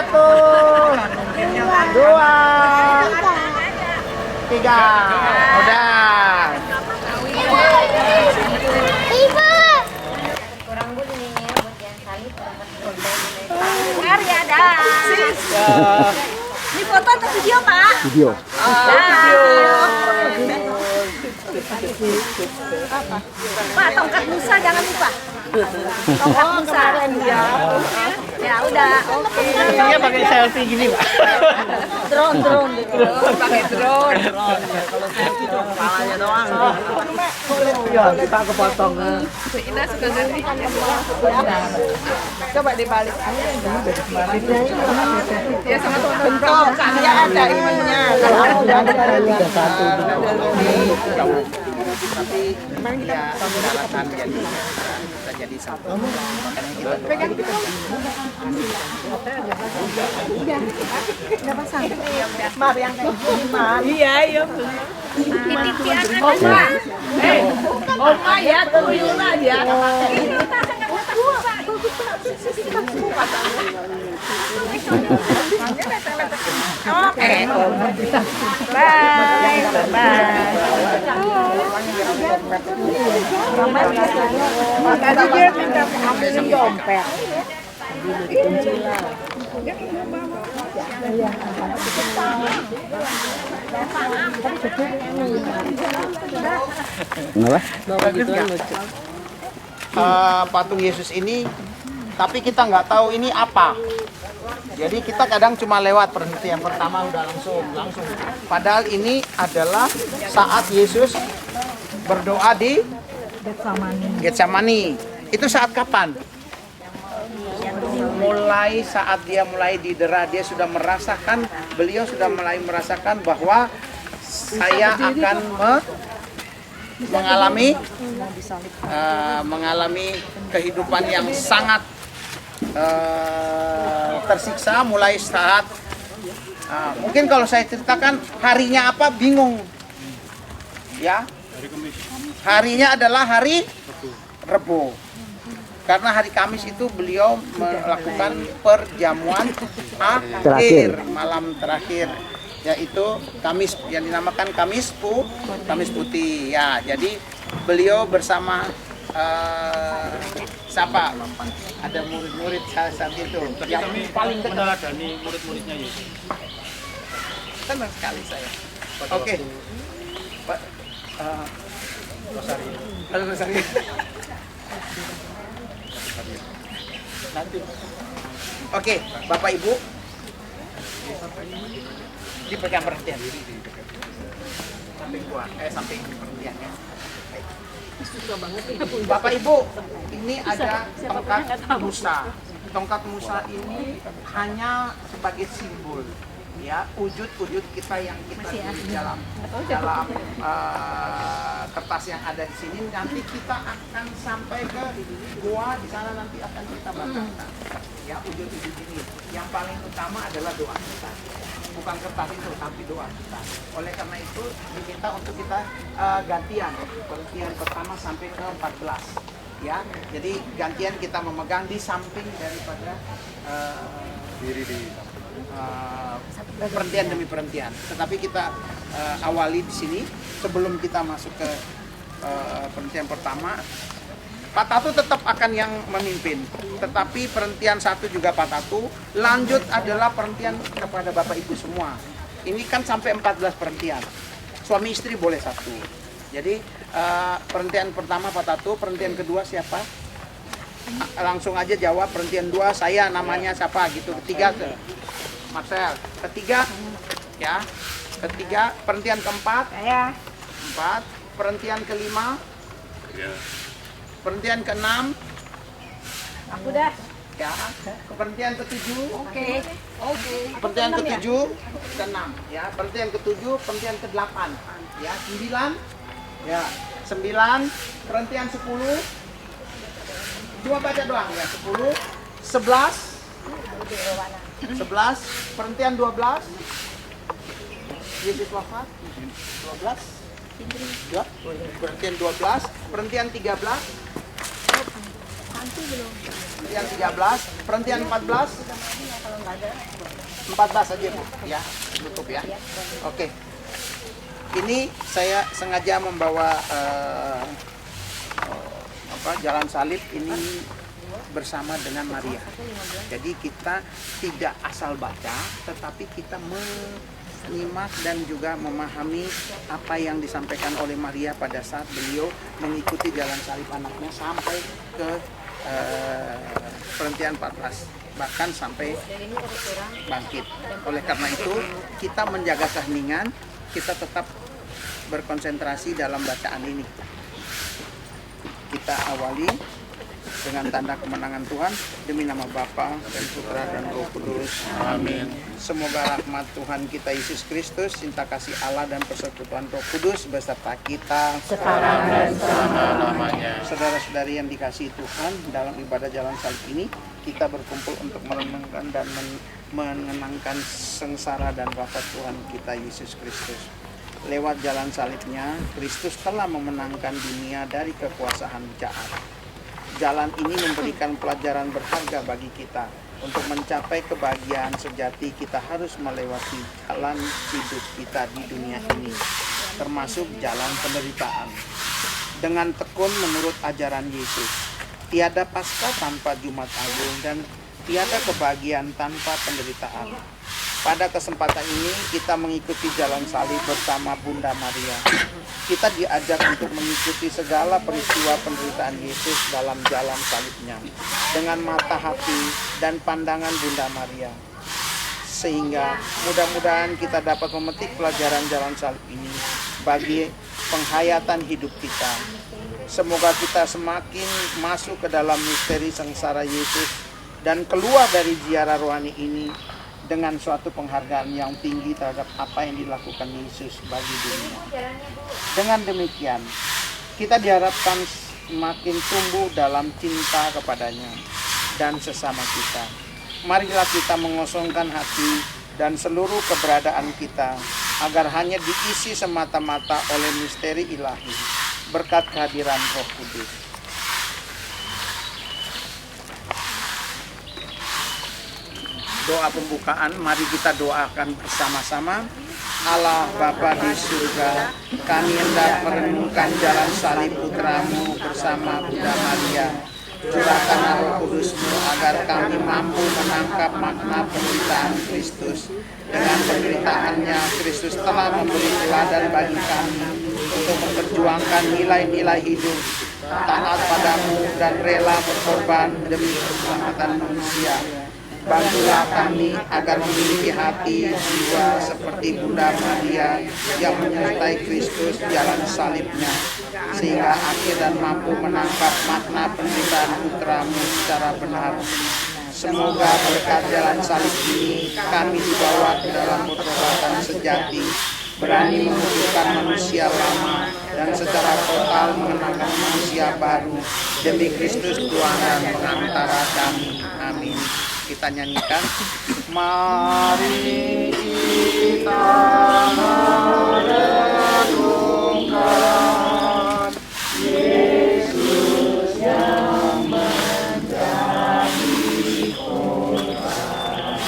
Satu, dua, tiga. Udah. Kurang dulu nih ya buat yang salib. Mari ada. Ini foto atau video, Pak? Video. Pak, tongkat Musa jangan lupa. Tongkat Musa. Ya udah, oke. Biasanya pakai selfie gini, Pak. Drone. Pakai drone. Kalau selfie tuh kepalanya doang. Ya, kita kepotong. Ina suka ganti. Coba dibalik. Ya sama teman-teman. Bentuk, dia ada ininya. Kalau udah ada 31. Tapi ya daratan kita jadi satu. Pegang kita. Udah pasang. Mar yang kayak gini, Mar. Iya, iya. Titip anak. Oma ya, tuyul aja. Oke. Bye. Makasih dia minta ambilin dompet. Patung Yesus ini, tapi kita nggak tahu ini apa. Jadi kita kadang cuma lewat perhentian pertama udah langsung. Padahal ini adalah saat Yesus berdoa di Getsemani. Itu saat kapan? Mulai saat dia mulai didera, dia sudah merasakan, beliau sudah mulai merasakan bahwa saya akan mengalami kehidupan yang sangat tersiksa mulai saat mungkin kalau saya ceritakan harinya apa bingung ya, harinya adalah hari Rebo. Karena hari Kamis itu beliau melakukan perjamuan akhir, malam terakhir, yaitu Kamis yang dinamakan Kamis Putih. Ya, jadi beliau bersama siapa? Ada murid-murid saat itu yang paling meneladani murid-muridnya Yesus. Senang sekali saya. Oke. Pak Rosari. Nanti. Oke, Bapak Ibu. Dipegang perhatian. Samping perhatian ya. Bapak Ibu, ini ada tongkat Musa. Tongkat Musa ini hanya sebagai simbol, ya, wujud kita yang kita di dalam kertas yang ada di sini. Nanti kita akan sampai ke gua, di sana nanti akan kita bacakan. Ya, wujud-wujud ini. Yang paling utama adalah doa kita. Bukan kertas itu, tapi doa kita. Oleh karena itu diminta untuk kita gantian, pengertian pertama sampai ke 14. Ya, jadi gantian kita memegang di samping daripada perhentian demi perhentian. Tetapi kita awali di sini sebelum kita masuk ke perhentian pertama. Pak Tatu tetap akan yang memimpin, tetapi perhentian satu juga Pak Tatu. Lanjut adalah perhentian kepada Bapak Ibu semua. Ini kan sampai 14 perhentian. Suami istri boleh satu. Jadi perhentian pertama Pak Tatu, perhentian kedua siapa? Langsung aja jawab. Perhentian 2 saya namanya siapa gitu. Ketiga ke Marcel. Ketiga ya. Ketiga perhentian keempat saya. 4. Perhentian kelima. Ya. Perhentian ke-6 Aku dah. ya. Perhentian ke-7 Oke. perhentian ke-7 ke-6 ya. Perhentian ke-7, perhentian ke-8 ya. 9 ya. 9 perhentian 10. Cuma baca doang ya. 10 11 perhentian 12 Yesus wafat 12 ya. Perhentian 12 perhentian 13 Perhentian 13, perhentian 14. 14 aja Bu, ya, tutup ya. Oke. Ini saya sengaja membawa jalan salib ini bersama dengan Maria. Jadi kita tidak asal baca, tetapi kita menyimak dan juga memahami apa yang disampaikan oleh Maria pada saat beliau mengikuti jalan salib anaknya sampai ke perhentian 14, bahkan sampai bangkit. Oleh karena itu, kita menjaga keheningan, kita tetap berkonsentrasi dalam bacaan ini. Kita awali dengan tanda kemenangan Tuhan, demi nama Bapa dan Putra dan Roh Kudus. Amin. Semoga rahmat Tuhan kita Yesus Kristus, cinta kasih Allah dan persekutuan Roh Kudus beserta kita sekarang dan selama-lamanya. Saudara-saudari yang dikasihi Tuhan, dalam ibadah jalan salib ini kita berkumpul untuk merenungkan dan mengenangkan sengsara dan wafat Tuhan kita Yesus Kristus. Lewat jalan salibnya, Kristus telah memenangkan dunia dari kekuasaan jahat. Jalan ini memberikan pelajaran berharga bagi kita. Untuk mencapai kebahagiaan sejati, kita harus melewati jalan hidup kita di dunia ini, termasuk jalan penderitaan. Dengan tekun menurut ajaran Yesus, tiada Paskah tanpa Jumat Agung dan tiada kebahagiaan tanpa penderitaan. Pada kesempatan ini kita mengikuti jalan salib bersama Bunda Maria. Kita diajak untuk mengikuti segala peristiwa penderitaan Yesus dalam jalan salibnya dengan mata hati dan pandangan Bunda Maria. Sehingga mudah-mudahan kita dapat memetik pelajaran jalan salib ini bagi penghayatan hidup kita. Semoga kita semakin masuk ke dalam misteri sengsara Yesus dan keluar dari ziarah rohani ini dengan suatu penghargaan yang tinggi terhadap apa yang dilakukan Yesus bagi dunia. Dengan demikian, kita diharapkan semakin tumbuh dalam cinta kepadanya dan sesama kita. Marilah kita mengosongkan hati dan seluruh keberadaan kita agar hanya diisi semata-mata oleh misteri ilahi berkat kehadiran Roh Kudus. Doa pembukaan, mari kita doakan bersama-sama. Allah Bapa di surga, kami hendak merenungkan jalan salib Putramu bersama Bunda Maria. Curahkanlah Roh Kudus-Mu agar kami mampu menangkap makna penderitaan Kristus. Dengan penderitaannya, Kristus telah memberi teladan bagi kami untuk memperjuangkan nilai-nilai hidup, taat padamu dan rela berkorban demi keselamatan manusia. Bantulah kami agar memiliki hati jiwa seperti Bunda Maria yang menyertai Kristus jalan salibnya, sehingga akhir dan mampu menangkap makna penderitaan Putramu secara benar. Semoga berkat jalan salib ini kami dibawa ke dalam pertobatan sejati, berani mengucurkan manusia lama dan secara total mengenakan manusia baru demi Kristus Tuhan dan pengantara kami. Amin. Kita nyanyikan, mari kita merenungkan Yesus yang menjadi korban.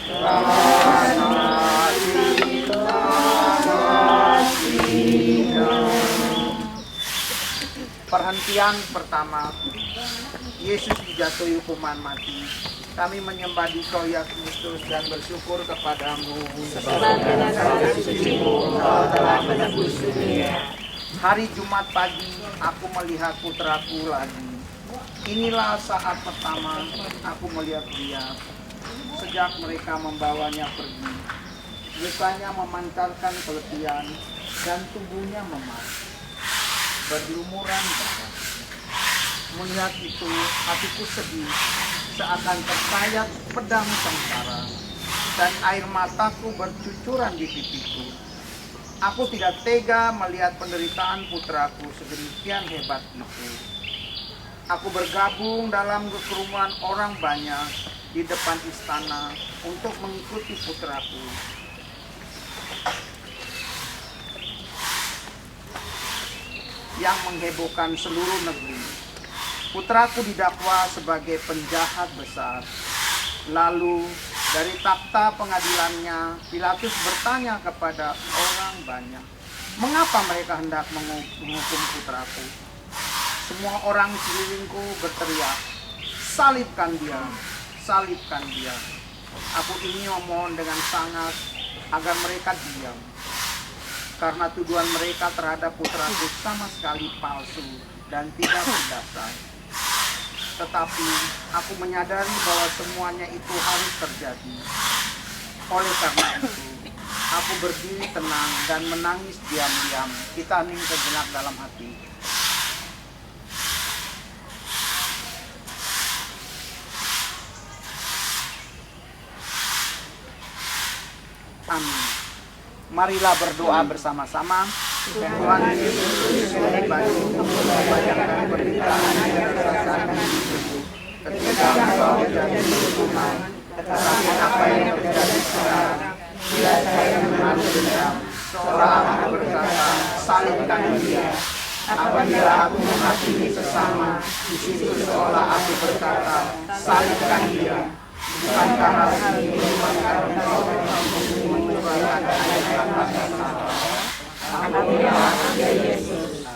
Karena kita kasihkan. Perhentian pertama, Yesus dijatuhi hukuman mati. Kami menyembah Dikau ya Kristus dan bersyukur kepadamu sebab dengan kasih suci-Mu Engkau telah menebus dunia. Hari Jumat pagi aku melihat putraku lagi. Inilah saat pertama aku melihat dia sejak mereka membawanya pergi. Mukanya memancarkan keletihan dan tubuhnya memar, berlumuran darah. Melihat itu hatiku sedih, seakan tersayat pedang sengsara, dan air mataku bercucuran di pipiku. Aku tidak tega melihat penderitaan putraku sedemikian hebat itu. Aku bergabung dalam kerumunan orang banyak di depan istana untuk mengikuti putraku. Yang menghebohkan seluruh negeri. putraku didakwa sebagai penjahat besar. Lalu dari takhta pengadilannya, Pilatus bertanya kepada orang banyak, mengapa mereka hendak menghukum putraku? Semua orang sekelilingku berteriak, salibkan dia, salibkan dia. Aku ini memohon dengan sangat agar mereka diam, karena tuduhan mereka terhadap putraku sama sekali palsu dan tidak berdasar. Tetapi aku menyadari bahwa semuanya itu harus terjadi. Oleh karena itu, aku berdiri tenang dan menangis diam-diam. Kita hening sejenak dalam hati. Amin. Marilah berdoa bersama-sama. Tuhan Yesus Kristus pribadi, membayangkan penderitaan dan kesaksian hidupku. Ketika Engkau menjadi hukuman, tetapi apa yang terjadi sekarang, bila saya menaruh dendam, seolah aku berkata, salibkan dia. Apabila aku menghakimi sesama, di situ seolah aku berkata, salibkan dia. Bukankah hal ini merupakan Engkau menyuarakan ayat-ayat ya Yesus.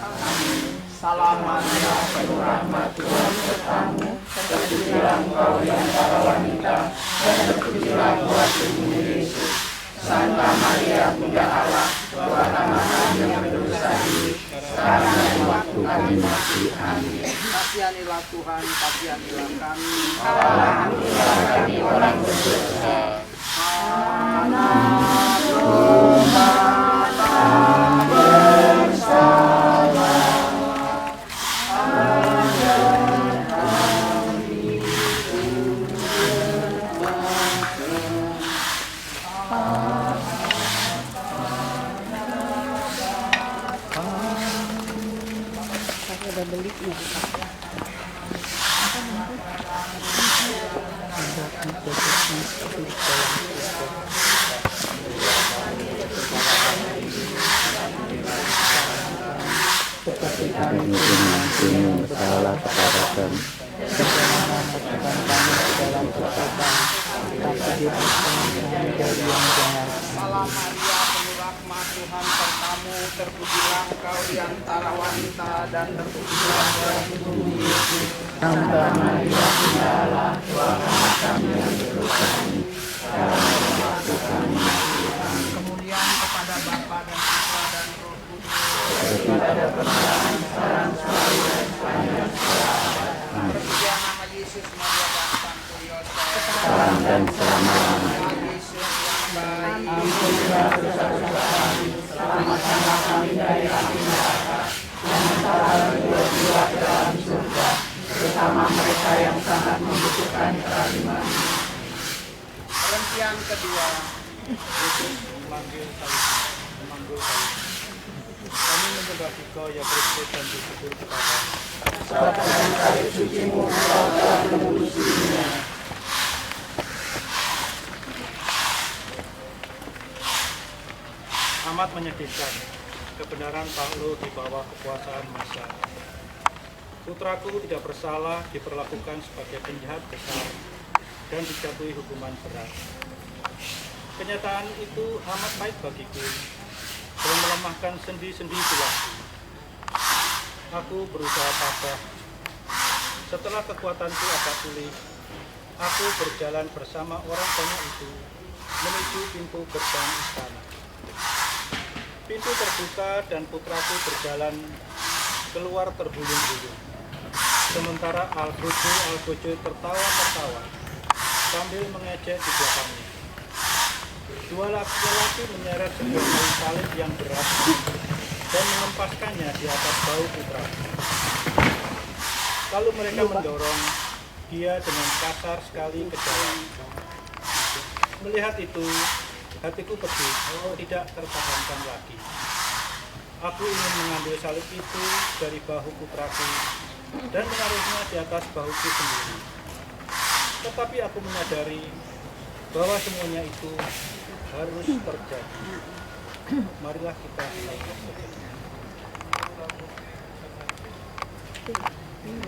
Salam Maria, penuh rahmat Tuhan sertamu, terpujilah Engkau di antara wanita, dan terpujilah buah tubuhmu Yesus. Santa Maria, Bunda Allah, doakanlah kami yang berdosa ini, sekarang dan waktu kami mati. Amin. Kasihanilah Tuhan, kasihanilah kami. Alhamdulillah kami orang berdosa. Anak domba bersama. Udah beli ya. Salah kepada kami. Salam Maria, penuh rahmat Tuhan sertamu, terpujilah Engkau di antara wanita dan terpujilah buah tubuhmu Yesus. Santa Maria, Bunda Allah, doakanlah kami yang berdosa ini, sekarang dan waktu kami mati. Amin. Kemuliaan kepada Bapa dan Putra dan Roh Kudus. Seperti pada permulaan, sekarang, selalu, dan sepanjang segala abad. Amin. Terpujilah nama Yesus, Maria dan Santo Yosef. Sekarang dan selama-lamanya. Tuhan Yesus yang baik. Ampunilah dosa-dosa kami, selamatkanlah kami dari api neraka, dan hantarlah jiwa-jiwa ke dalam surga, terutama mereka yang sangat membutuhkan kerahiman. Perhentian kedua. Yesus memanggil salib. Kami menyembah Engkau ya Kristus dan bersyukur kepada Sebab dengan salib sucimu Engkau telah menembus dunia. amat menyedihkan kebenaran Paulo di bawah kekuasaan massa. Putraku tidak bersalah diperlakukan sebagai penjahat besar dan dijatuhi hukuman berat. Kenyataan itu amat baik bagiku dan melemahkan sendi-sendi tulang. Aku berusaha tabah. Setelah kekuatanku agak pulih, aku berjalan bersama orang banyak itu menuju pintu gerbang istana. Pintu terbuka dan putraku berjalan keluar terhuyung-huyung. Sementara Albojo tertawa-tertawa sambil mengejek di belakangnya. Dua laki-laki menyeret sebuah kayu salib yang berat dan mengempaskannya di atas bahu putraku. Lalu mereka mendorong dia dengan kasar sekali ke dalam. Melihat itu, hatiku pedih, tidak tertahankan lagi. Aku ingin mengambil salib itu dari bahu putraku dan menaruhnya di atas bahuku sendiri. Tetapi aku menyadari bahwa semuanya itu harus terjadi. Marilah kita Marilah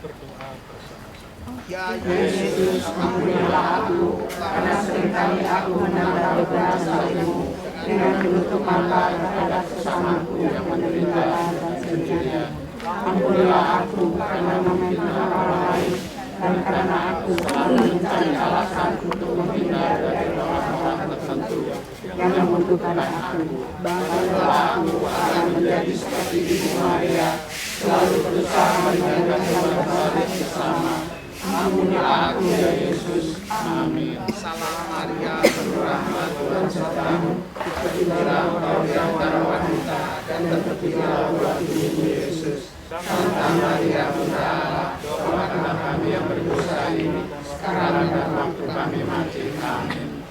berdoa bersama-sama. Ya Yesus, ampunilah aku, karena seringkali aku menambah beban salibmu dengan menutup mata terhadap sesamaku yang meninggalkan dan sendirian. Ampunilah aku karena memihak orang lain dan karena aku selalu mencari alasan untuk menghindar dari orang-orang tertentu yang membutuhkan aku. Bantulah aku akan menjadi seperti Ibu Maria, selalu berusaha menyenangkan beban sesama. Ampunilah aku ya Yesus. Amin. Salam Maria, penuh rahmat, Tuhan sertamu. Terpujilah engkau di antara wanita dan terpujilah buah tubuhmu Yesus. Santa Maria Bunda Allah, doakanlah kami yang berdosa ini, sekarang dan waktu kami mati. Amin.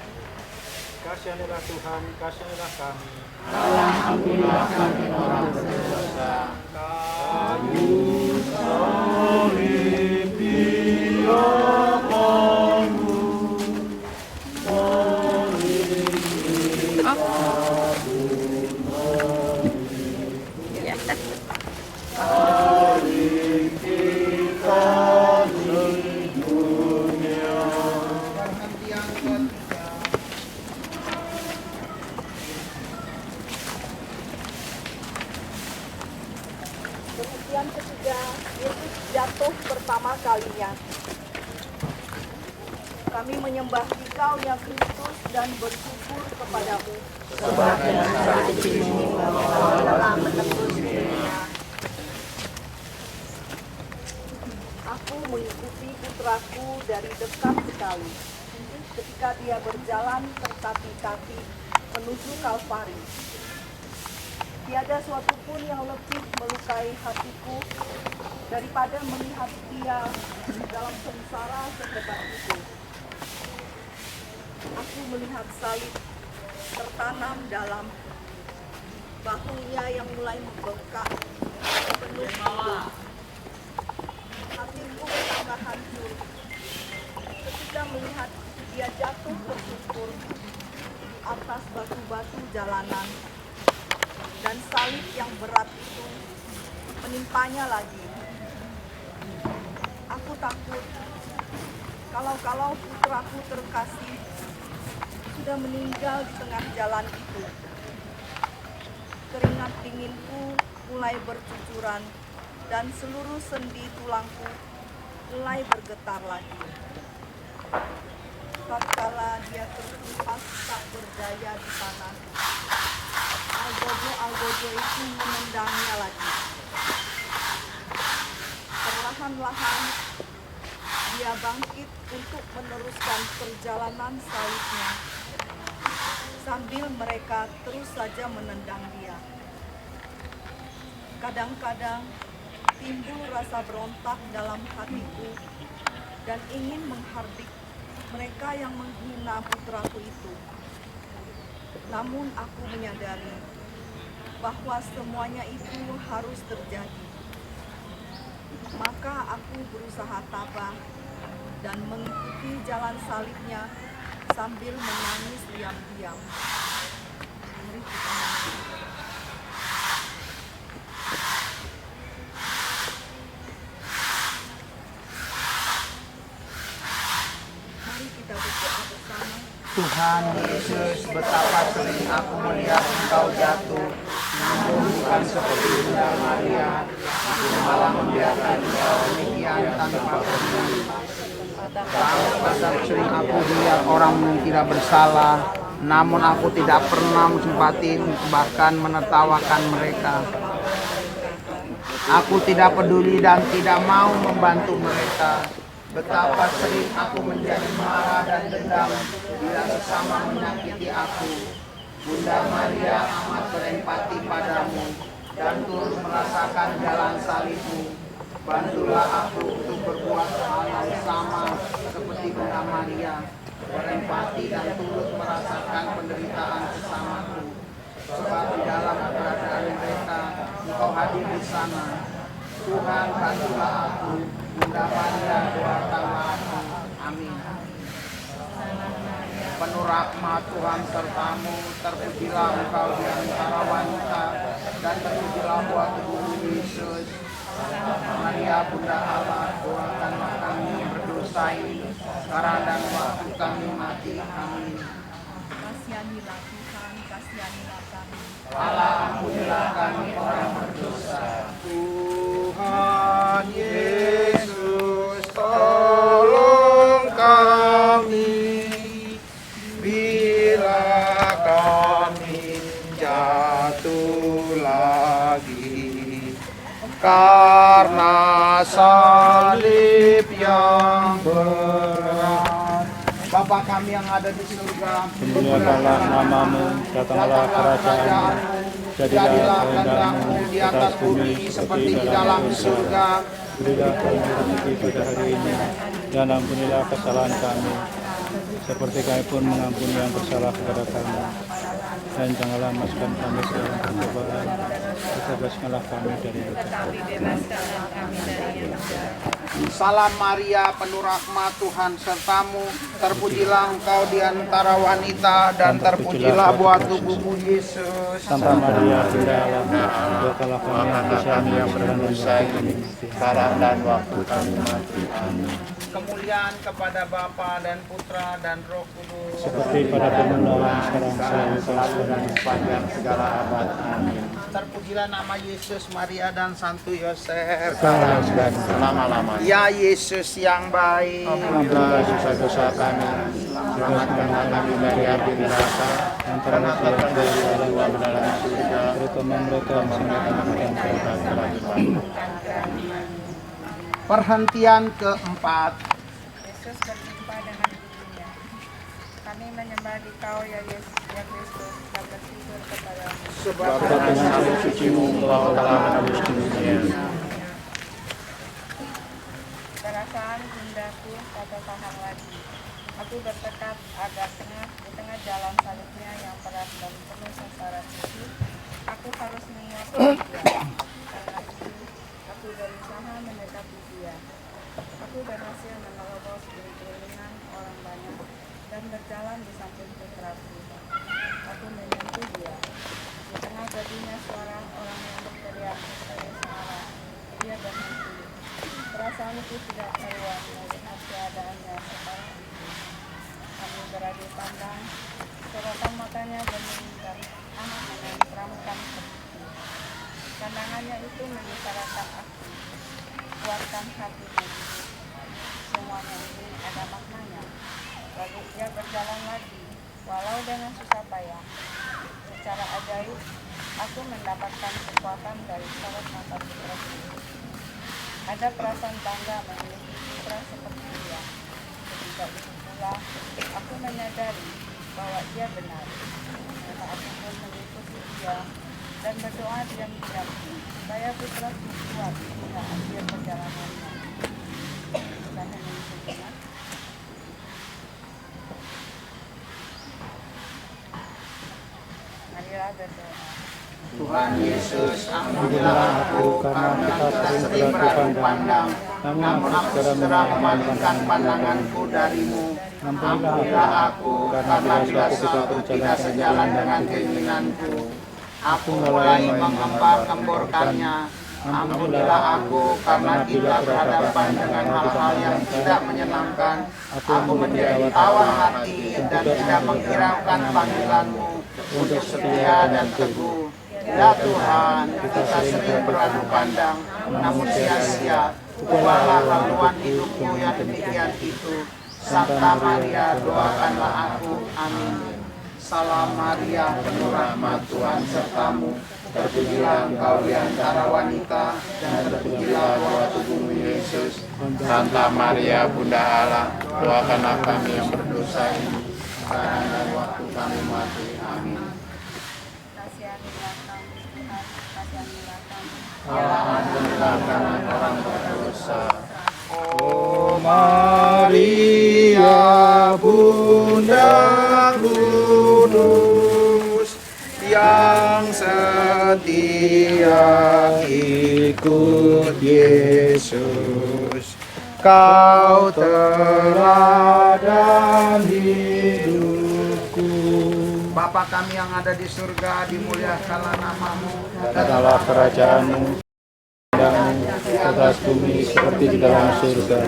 Kasihanilah Tuhan, kasihanilah kami. Allah ampunilah kami orang berdosa. Demikian ketiga, Yesus jatuh pertama kalinya. Kami menyembah Dikau ya Kristus dan bersyukur kepadamu. Sebab dengan saat kecilmu Engkau telah menebus dunia. Aku mengikuti putraku dari dekat sekali ketika dia berjalan tertatih-tatih menuju Kalvari. Tiada suatu pun yang lebih melukai hatiku daripada melihat dia dalam sengsara sehebat itu. Aku melihat salib tertanam dalam bahunya yang mulai membengkak penuh hidup. Hatiku betapa hancur ketika melihat dia jatuh tersungkur di atas batu-batu jalanan dan salib yang berat itu menimpanya lagi. Aku takut kalau putraku terkasih sudah meninggal di tengah jalan itu. Keringat dinginku mulai bercucuran dan seluruh sendi tulangku mulai bergetar lagi. Tatkala dia terhempas tak berdaya di tanah, algojo itu menendangnya lagi. Perlahan-lahan dia bangkit untuk meneruskan perjalanan salibnya, sambil mereka terus saja menendang dia. Kadang-kadang timbul rasa berontak dalam hatiku dan ingin menghardik mereka yang menghina putraku itu. Namun aku menyadari bahwa semuanya itu harus terjadi. Maka aku berusaha tabah dan mengikuti jalan salibnya sambil menangis diam-diam. Mari kita menangis. Mari kita berdoa bersama. Tuhan Yesus, betapa sering aku melihat Engkau jatuh, namun bukan seperti Bunda Maria. Aku malah membiarkan Engkau demikian tanpa peduli. Betapa sering aku melihat orang yang tidak bersalah, namun aku tidak pernah mensimpati, bahkan menertawakan mereka. Aku tidak peduli dan tidak mau membantu mereka. Betapa sering aku menjadi marah dan dendam bila sesama menyakiti aku. Bunda Maria amat berempati padamu dan turut merasakan jalan salibmu. Bantulah aku untuk berbuat hal yang sama seperti Bunda Maria, berempati dan turut merasakan penderitaan sesamaku. Sebab di dalam keberadaan mereka, Engkau hadir di sana. Tuhan, bantulah aku. Bunda Maria, doakanlah aku. Amin. penuh rahmat Tuhan sertamu, terpujilah engkau di antara wanita, dan terpujilah buah tubuhmu Yesus. Santa Maria Bunda Allah, doakanlah kami yang berdosa ini, sekarang dan waktu kami mati. Amin. Kasihanilah Tuhan, kasihanilah kami. Allah, ampunilah kami orang berdosa. Tuhan Yesus, tolong kami bila kami jatuh lagi, karena salib yang berat. Bapa kami yang ada di surga, Dimuliakanlah namamu, datanglah kerajaanmu, jadilah kehendakmu di atas bumi seperti di dalam surga. Berilah kami rezeki pada hari ini, dan ampunilah kesalahan kami, seperti kami pun mengampuni yang bersalah kepada kami. Dan janganlah masukkan kami ke dalam pencobaan, tetapi bebaskanlah kami dari yang jahat. Salam Maria, penuh rahmat Tuhan sertamu, terpujilah engkau di antara wanita, dan terpujilah buah tubuhmu Yesus. Santa Maria, Bunda Allah, doakanlah kami yang berdosa ini, sekarang dan waktu kami mati. Amin. Kemuliaan kepada Bapa dan Putra dan Roh Kudus. seperti pada permulaan, sekarang, Selalu dan sepanjang segala abad. Amin. Terpujilah nama Yesus, Maria dan Santo Yosef. Sekarang dan selama-lamanya. Ya Yesus yang baik, Ampunilah dosa-dosa kami, selamatkanlah kami dari api neraka, dan angkatkan dari jiwa ke dalam surga, terutama mereka yang perhentian keempat. Yesus berjumpa dengan ibunya. Kami menyembah di Kau ya Yesus, ya Kristus, dan bersyukur kepadamu. Sebab dengan salib sucimu Engkau telah menebus dunia. Perasaan bundaku tak tertahan lagi. Aku bertekad agar di tengah jalan salibnya yang berat dan penuh sasaran itu, aku harus menguasai dia. Karena itu, aku berusaha mendekati dia. Aku berhasil menerobos kelilingan orang banyak dan berjalan di samping putraku. Aku menyentuh dia. Di tengah jadinya suara orang yang berteriak sengsara, dia berhenti. Perasaanku tidak keluar melihat keadaannya sekarang itu. Kami beradu pandang, sorotan matanya menginginkan anak menenteramkan hatiku. Pandangannya itu membicarakan aku, kuatkan hatimu. Semuanya ini ada maknanya. Lalu dia berjalan lagi, walau dengan susah payah. Secara ajaib, aku mendapatkan kekuatan dari sorot mata putraku. Ada perasaan bangga memiliki putra seperti dia. Ketika itu pula, aku menyadari bahwa dia benar. Maka aku pun mengikuti dia dan berdoa diam-diam supaya putraku kuat hingga akhir perjalanannya. Bukan hanya itu benar. Marilah berdoa. Tuhan Yesus, ampunilah aku karena kita sering beradu pandang, namun aku segera memalingkan pandanganku darimu. Ampunilah aku karena bila aku tidak sejalan dengan keinginanku. Aku mulai mengembar-gemborkannya. Ampunilah aku karena tidak berhadapan dengan hal-hal yang tidak menyenangkan. Aku menjadi tawar hati dan tidak menghiraukan panggilanmu untuk setia dan teguh. Ya Tuhan, kita sering beradu pandang, namun sia-sia. Ubahlah haluan hidupku yang demikian itu. Santa Maria, doakanlah aku. Amin. Salam Maria, penuh rahmat Tuhan sertamu. Terpujilah engkau di antara wanita, dan terpujilah buah tubuhmu Yesus. Santa Maria, Bunda Allah, doakanlah kami yang berdosa ini, Sekarang dan waktu kami mati. Amin. Kasihanilah kami Tuhan, kasihanilah kami. Allah, ampunilah kami orang berdosa. Oh Maria, Bunda Kudus, Yang setia ikut Yesus, Kau teladan hidup Bapa kami yang ada di surga, dimuliakanlah namamu. Datanglah kerajaanmu, kehendakmu di atas bumi seperti di dalam surga.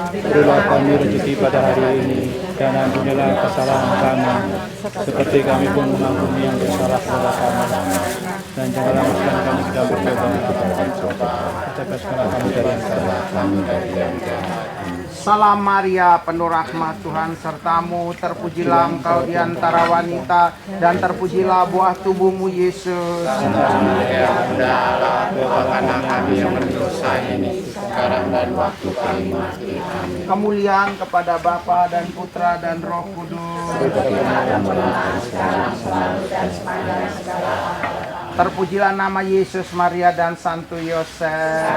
Berilah kami rezeki pada hari ini, dan ampunilah kesalahan kami, seperti kami pun mengampuni yang bersalah kepada kami. Dan janganlah masukkan kami ke dalam pencobaan, bebaskanlah kami dari yang jahat. Salam Maria, penuh rahmat, Tuhan sertamu, terpujilah engkau di antara wanita, dan terpujilah buah tubuhmu, Yesus. Ya Bunda Allah, doakanlah kami yang berdosa ini, sekarang dan waktu kami mati. Amin. Kemuliaan kepada Bapa dan Putra dan Roh Kudus. Terpujilah nama Yesus, Maria dan Santo Yosef.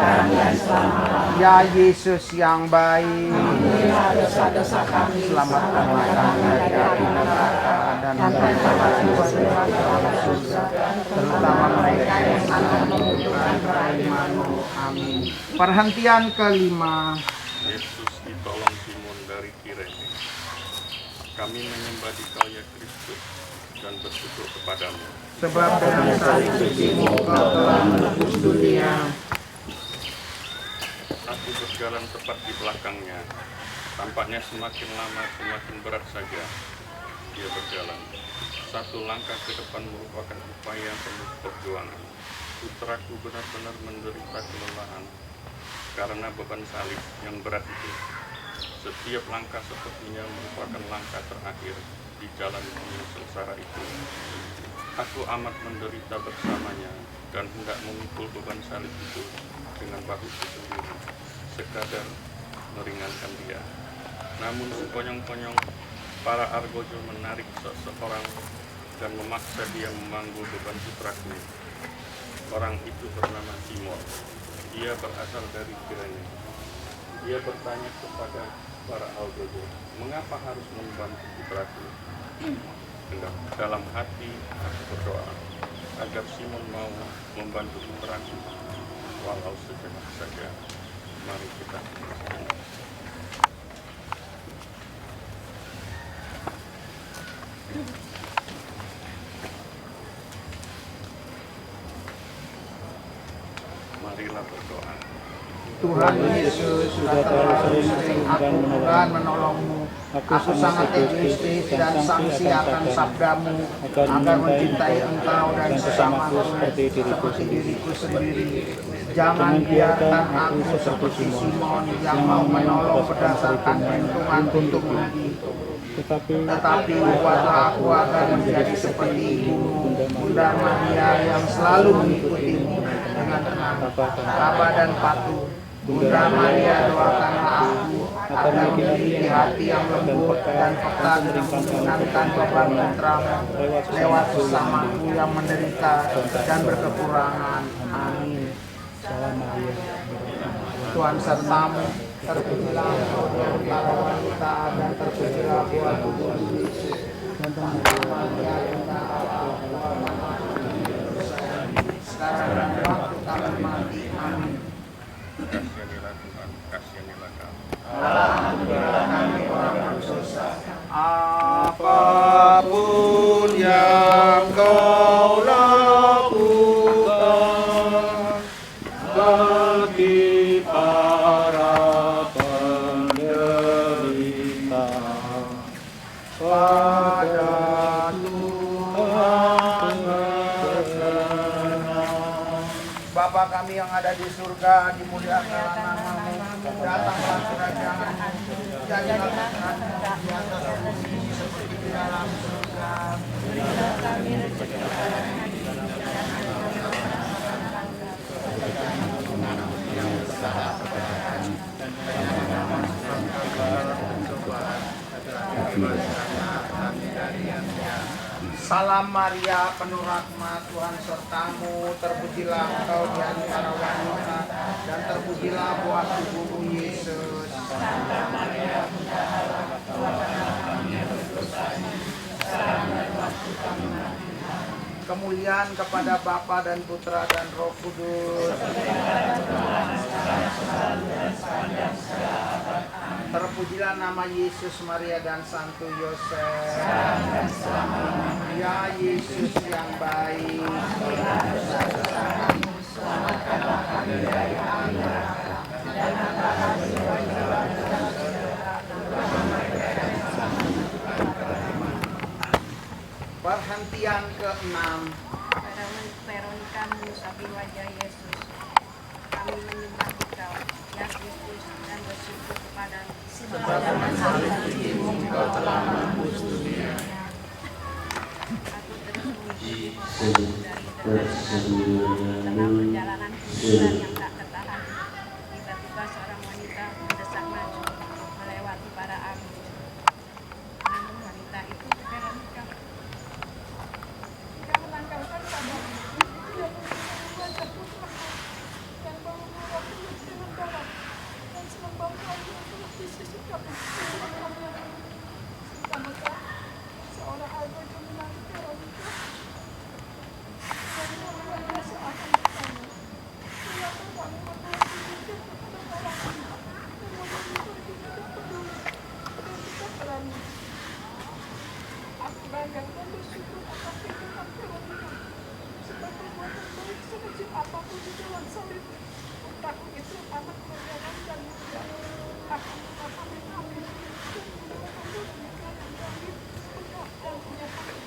Ya Yesus yang baik, selamatkanlah kami dari api neraka dan terutama mereka yang sedang membutuhkan kerimamu. Amin. Perhentian kelima. Yesus ditolong Simon dari Kirene. Kami menyembah Dikau ya Kristus dan bersyukur kepadamu. Sebab dengan salib sucimu Kau telah menebus dunia. Aku berjalan tepat di belakangnya. Tampaknya semakin lama semakin berat saja dia berjalan. Satu langkah ke depan merupakan upaya penuh perjuangan. Putraku benar-benar menderita kelelahan karena beban salib yang berat itu. Setiap langkah sepertinya merupakan langkah terakhir di jalan yang sengsara itu. Aku amat menderita bersamanya dan hendak memikul beban salib itu dengan bahuku sendiri, sekadar meringankan dia. Namun sekonyong-konyong para argojo menarik seseorang dan memaksa dia memanggul beban putraku. Orang itu bernama Simon. Dia berasal dari Kirene. Dia bertanya kepada para argojo, mengapa harus membantu putraku? Dalam hati aku berdoa agar Simon mau membantu putraku walau sejenak saja. Mari kita marilah berdoa. Tuhan Yesus, sudah terlalu sering aku bukan menolongmu. Aku sangat egoistis dan sangsi akan sabdamu agar mencintai engkau dan sesamaku seperti diriku sendiri. Jangan biarkan aku seperti Simon yang mau menolong berdasarkan perhitungan untung rugi. Tetapi buatlah aku agar menjadi seperti ibumu, Bunda Maria yang selalu mengikutimu dengan tenang, tabah dan patuh. Bunda Maria, doakanlah aku agar memiliki hati yang lembut dan peka dengan meringankan beban putramu lewat sesamaku yang menderita dan berkekurangan. Amin. Tuhan sertamu, terpujilah engkau di antara wanita dan terpujilah buah tubuhmu Yesus. Dan Maria Bunda Allah, sekarang dan waktu kami mati. Amin. Kasihanilah Tuhan, kasihanilah kami. Alhamdulillah kami orang berdosa. Apapun yang kau lakukan bagi para penderita, pada Tuhan berkenan. Bapa kami yang ada di surga, dimuliakanlah namamu, datanglah kerajaanmu, jadilah kehendakmu di atas bumi seperti di dalam surga. Berilah kami rezeki kami, Yang bersalah kepada kami, Salam Maria, penuh rahmat, Tuhan sertamu, terpujilah engkau di antara wanita, dan terpujilah buah tubuhmu Yesus. Kemuliaan kepada Bapa dan Putra dan Roh Kudus. Terpujilah nama Yesus, Maria dan Santo Yosef. Ya Yesus yang baik, perhentian ke-6. Veronika mengusapi wajah Yesus. Kami menyembah Engkau, ya Kristus, dan bersyukur kepadamu. Aku terus mengikuti dari tengah perjalanan kehidupan yang tak tertahan. Tiba-tiba seorang wanita mendesak maju melewati para aku. Namun wanita itu Veronika. Jika menangkalkan padamu, dia menunjukkan wajah putraku yang baru mewakili dengan darah dan selembang kayu untuk disisihkan serta seorang algo mengenali Veronika dan orang biasa akan bertanya, kenapa kamu membawa diri kepada orang ini dan membawa pergi tidak peduli dan tidak berani. Aku bangga dan bersyukur atas kehidupan Veronika. Sebab perbuatan baik sekecil apapun di jalan salib, putraku itu amat berjalan dan mulia. Aku mengatakan amin dan menggunakan Veronika yang bangkit, pegah dan punya hati.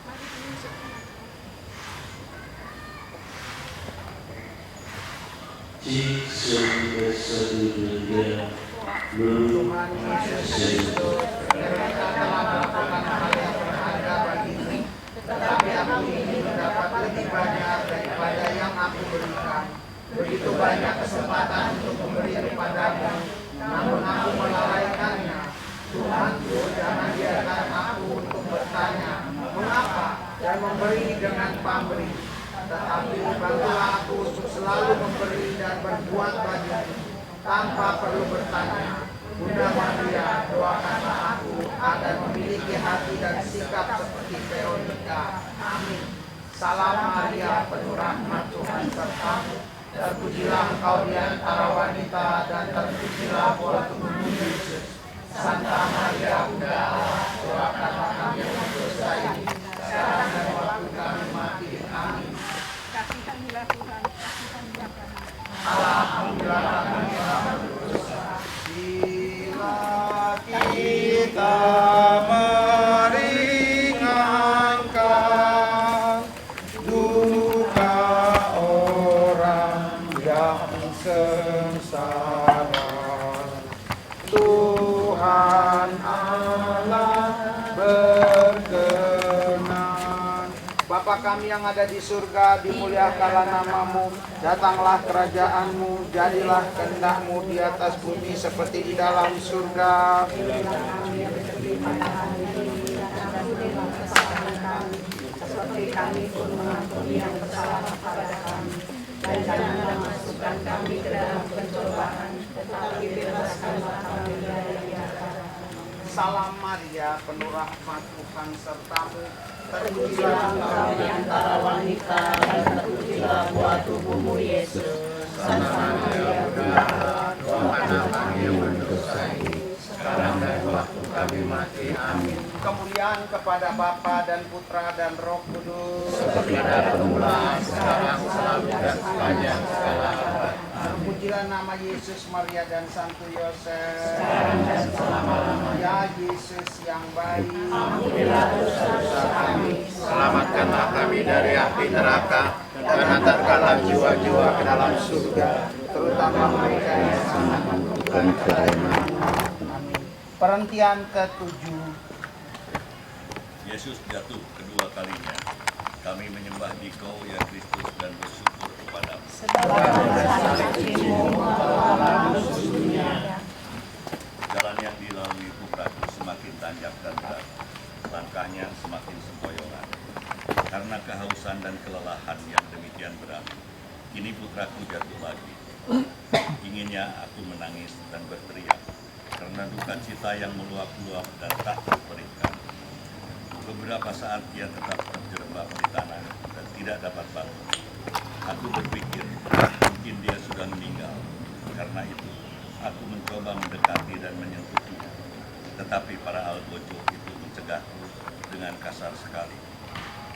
Mari menunjukkan aku. Tuhan Yesus Kristus, mereka telah melakukan hal yang berharga bagiku, tetapi aku ingin mendapat lebih banyak daripada yang aku berikan. Begitu banyak kesempatan untuk memberi kepadamu, namun aku melalaikannya. Tuhanku, jangan biarkan aku untuk bertanya, mengapa, dan memberi dengan pamrih. Tetapi bantulah aku untuk selalu memberi dan berbuat bagimu, tanpa perlu bertanya. Bunda Maria, doakanlah aku agar memiliki hati dan sikap seperti Veronika. Amin. Salam Maria, penuh rahmat, Tuhan sertamu. Terpujilah engkau di antara wanita dan terpujilah buah tubuhmu Yesus. Santa Maria, Bunda Allah, doakanlah kami yang berdosa ini, sekarang dan waktu kami mati. Amin. Kasihanilah Tuhan, kasihanilah kami. Alhamdulillah kami telah berdosa. Bila kita meringankan duka orang yang sengsara, Tuhan Allah berkenan. Bapa kami yang ada di surga, dimuliakanlah namamu, datanglah kerajaanmu, jadilah kehendakmu di atas bumi seperti di dalam surga. Seperti kami pun mengampuni yang bersalah kepada kami, dan janganlah masukkan kami ke dalam pencobaan, tetapi bebaskanlah kami dari yang jahat. Salam Maria, penuh rahmat, Tuhan sertamu. Terpujilah engkau di antara wanita, dan terpujilah buah tubuhmu Yesus. Santa Maria, Bunda Allah, doakanlah kami yang berdosa ini, sekarang dan waktu kami mati. Amin. Kemuliaan kepada Bapa dan Putra dan Roh Kudus. Seperti permulaan, sekarang, selalu, dan sepanjang segala abad. Terpujilah nama Yesus, Maria dan Santo Yosef. Sekarang dan selama-lamanya. Ya Yesus yang baik, Ampunilah dosa-dosa kami, Selamatkanlah kami dari api neraka, dan hantarkanlah jiwa-jiwa ke dalam surga, terutama mereka yang sangat membutuhkan kerahiman. Amin. Perhentian ke-7. Yesus jatuh kedua kalinya. Kami menyembah Dikau ya Kristus dan bersyukur kepadamu. Jalan yang dilalui putraku semakin tanjak dan berat, langkahnya semakin sempoyongan. Karena kehausan dan kelelahan yang demikian berat, kini putraku jatuh lagi. Inginnya aku menangis dan berteriak, karena duka cita yang meluap-luap dan tak terperinkan. Beberapa saat ia tetap terjerembab di tanah dan tidak dapat bangun. Aku berpikir, mungkin dia sudah meninggal. Karena itu, aku mencoba mendekati dan menyentuhnya. Tetapi para algojo itu mencegahku dengan kasar sekali.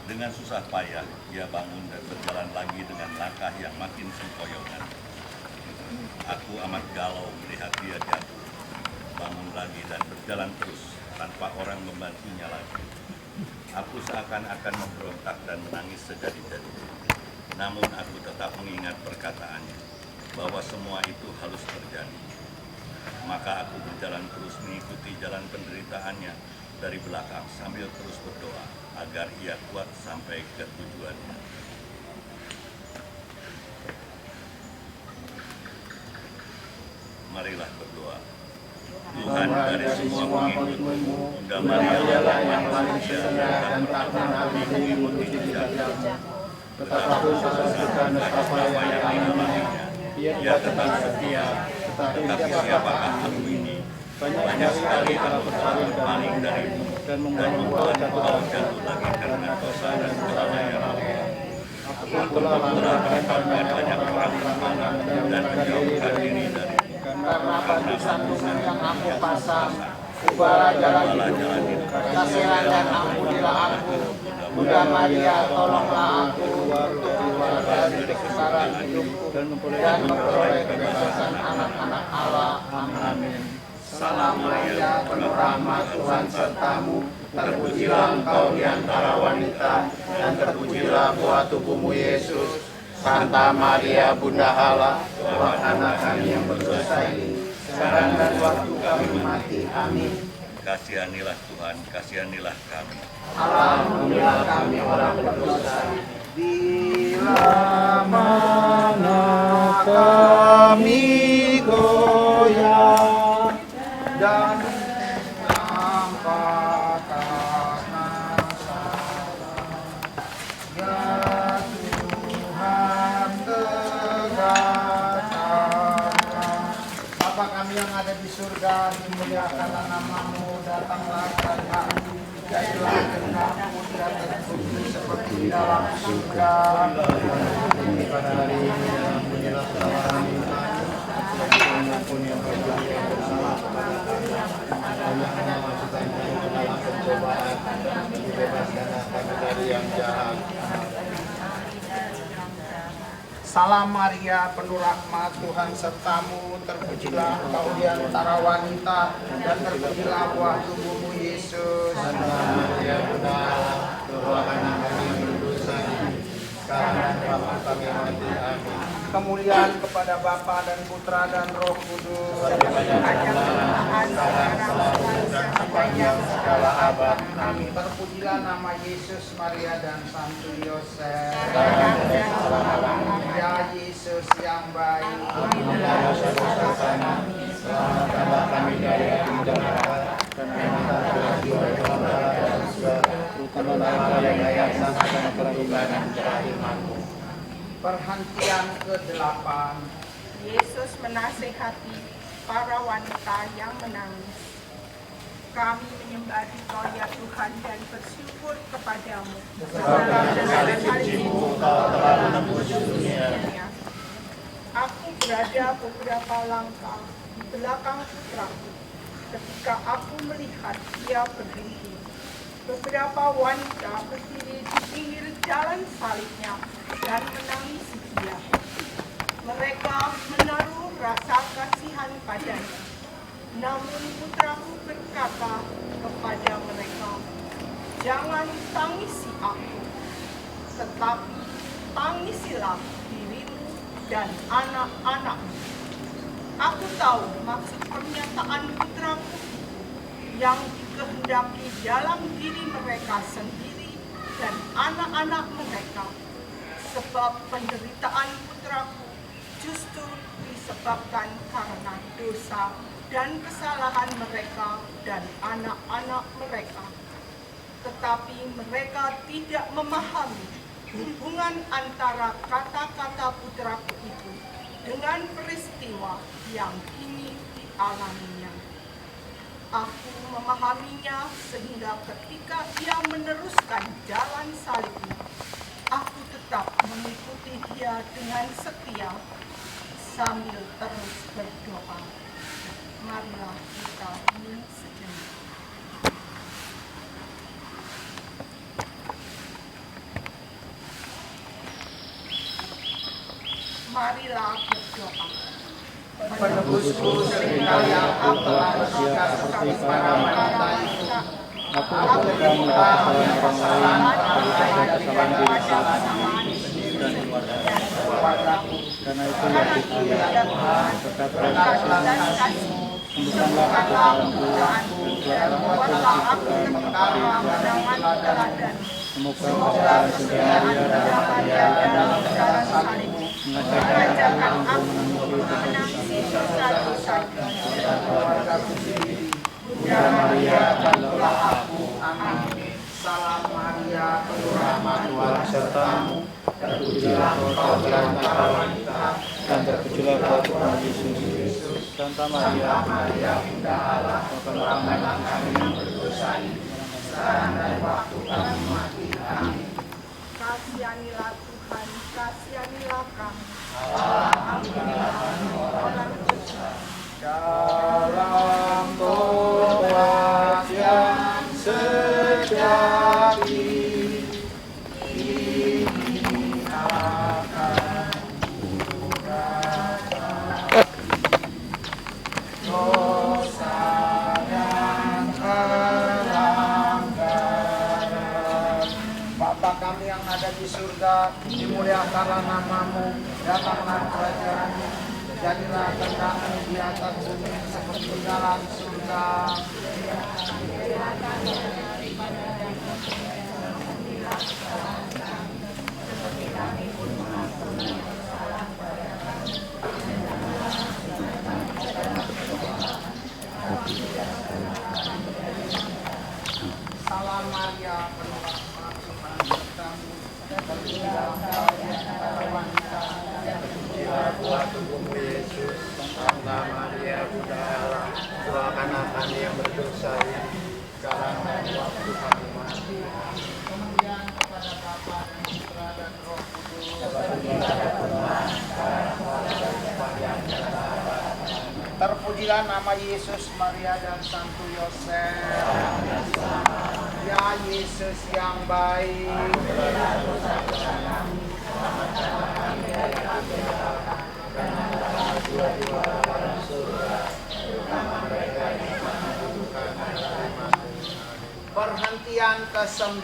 Dengan susah payah, ia bangun dan berjalan lagi dengan langkah yang makin sempoyongan. Aku amat galau melihat dia jatuh, bangun lagi dan berjalan terus tanpa orang membantunya lagi. Aku seakan-akan memberontak dan menangis sejadi-jadinya. Namun aku tetap mengingat perkataannya, bahwa semua itu harus terjadi. Maka aku berjalan terus mengikuti jalan penderitaannya dari belakang sambil terus berdoa agar ia kuat sampai ke tujuannya. Marilah berdoa. Tuhan, dari semua pengikut-Mu, Bunda Maria yang paling setia dan tak pernah mengikuti jejak. Betapa susah apa yang dialaminya, ia tetap setia. Tetapi siapakah aku ini? Banyak sekali telah berpaling darimu dan membuat engkau jatuh lagi karena dosa dan kelalaian. Aku telah melakukan banyak orang dan menjauhkan diri darimu. Karena barisan yang aku pasang, ubahlah jalan hidup, kasihan dan ampunilah aku. Bunda Maria, tolonglah aku untuk keluar dari kesesaran hidupku dan memperoleh kebebasan anak-anak Allah. Amin. Salam Maria, penuh rahmat, Tuhan sertamu, terpujilah engkau di antara wanita, dan terpujilah buah tubuhmu Yesus. Santa Maria, Bunda Allah, doakanlah kami yang berdosa ini, sekarang dan waktu kami mati. Amin. Kasihanilah Tuhan, kasihanilah kami. Alhamdulillah kami orang berdosa. Bila mana kami goyah dan tanpa karena salah, ya Tuhan tegakkanlah. Bapa kami yang ada di surga, dimuliakanlah nama-Mu, datanglah kerajaan-Mu, jadilah kehendak-Mu di atas bumi seperti di dalam surga. Pada hari ini dalam bunyilah kesalahan kami, dan ampuni yang bersalah dalam pencobaan, bebaskanlah kami dari yang jahat. Salam Maria, penuh rahmat, Tuhan sertamu, terpujilah engkau di antara wanita, dan terpujilah buah tubuhmu Yesus. Santa Maria, Bunda Allah, doakanlah kami yang berdosa ini, sekarang dan waktu kami mati. Amin. Kemuliaan kepada Bapa dan Putra dan Roh Kudus. Sepanjang segala abad. Amin. Terpujilah nama Yesus, Maria dan Santo Yosef. Ya Yesus yang baik, selamatkanlah kami dari api neraka, dan angkatlah jiwa-jiwa dari surga, terutama mereka yang sangat memerlukan kerahiman-Mu. Perhentian ke-8. Yesus menasihati para wanita yang menangis. Kami menyembah Engkau ya Tuhan dan bersyukur kepadamu. Sebab dengan hal-Mu Engkau telah menembus dunia. Aku berada beberapa langkah di belakang putraku. Ketika aku melihat dia berdiri, beberapa wanita berdiri di pinggir jalan salibnya dan menangisi dia. Mereka menaruh rasa kasihan padanya. Namun putraku berkata kepada mereka, "Jangan tangisi aku, tetapi tangisilah dirimu dan anak-anakmu." Aku tahu maksud pernyataan putraku yang dikehendaki dalam diri mereka sendiri dan anak-anak mereka, sebab penderitaan putraku justru disebabkan karena dosa dan kesalahan mereka dan anak-anak mereka. Tetapi mereka tidak memahami hubungan antara kata-kata putraku itu dengan peristiwa yang kini dialaminya. Aku memahaminya sehingga ketika ia meneruskan jalan salibnya, aku tetap mengikuti dia dengan setia sambil terus berdoa. Marilah kita hening sejenak. Marilah berdoa. Penebusku seringkali aku telah bersikap seperti para wanita itu. Aku suka melakukan kesalahan daripada kesalahan diri dan keluargaku. Karena itu ya Tuhan, berkat kasih-Mu, sembuhkanlah pekerjaanku dan buatlah aku terutama menangani teladan. Semoga kesetiaan dalam karya dalam jalan salib-Mu mengajarkan aku menangisi dosa-dosaku dan keluargaku sendiri. Bunda Maria, bantulah aku. Amin. Salam Maria, penuh rahmat Tuhan serta-Mu. Terpujilah Engkau di antara wanita, dan terpujilah Tuhan Yesus. Santa Maria, Bunda Allah, doakanlah kami yang berdosa ini, sekarang dan waktu kami mati. Amin. Kasihanilah Tuhan, kasihanilah kami. Ampunilah orang dosa. Dalam tobat yang sejati, ini akan dosa dan pelanggaran. Bapa kami yang ada di surga, dimuliakanlah nama-Mu, datanglah kerajaan-Mu, jadilah kehendak-Mu di atas bumi seperti di dalam surga. Salam Maria, penuh rahmat Tuhan serta-Mu, terpujilah Engkau di antara wanita, dan terpujilah buah tubuhmu Yesus. Santa Maria, Bunda Allah, doakanlah kami yang berdosa ini, sekarang dan waktu kami mati. Kemuliaan kepada Bapa dan Putra dan Roh Kudus. Terpujilah nama Yesus, Maria dan Santo Yosef. Ya Yesus yang baik. Perhentian ke-9.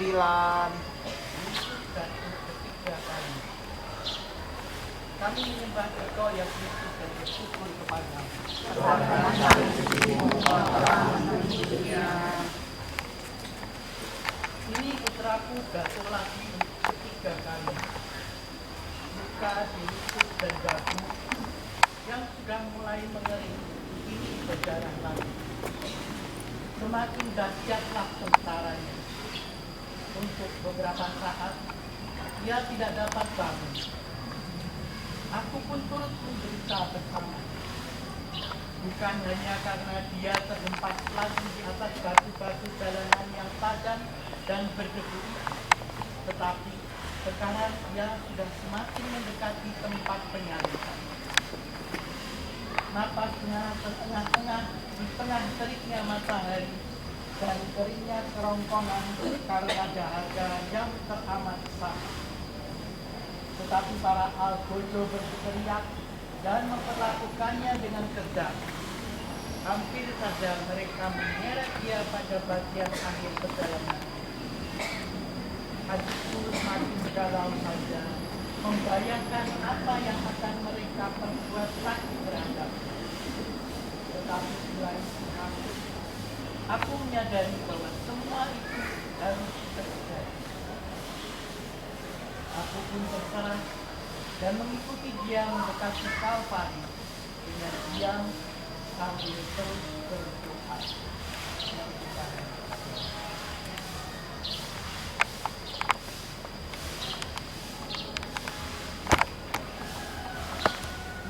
Kami menyembah Engkau yang Kristus dan bersyukur kepadamu. Ini putraku basuh lagi ketiga kali. Luka di lutut dan dagu yang sudah mulai mengering, ini berdarah lagi. Semakin dahsyatlah sengsaranya. Untuk beberapa saat, ia tidak dapat bangun. Aku pun turut menderita bersama. Bukan hanya karena dia terhempas lagi di atas batu-batu jalanan yang padan dan berdebu, tetapi sekarang ia sudah semakin mendekati tempat penyaliban. Napasnya setengah-tengah di tengah teriknya matahari dan keringnya kerongkongan karena dahaga yang teramat sakit. Tetapi para algojo berteriak dan memperlakukannya dengan kejam. Hampir saja mereka menyeret dia pada bagian akhir perjalanan. Hatiku semakin galau saja, membayangkan apa yang akan mereka perbuat lagi terhadap. Tetapi selain aku menyadari bahwa semua itu harus terjadi. Aku pun terserah dan mengikuti dia mendekati Kalvari dengan diam sambil terus berdoa.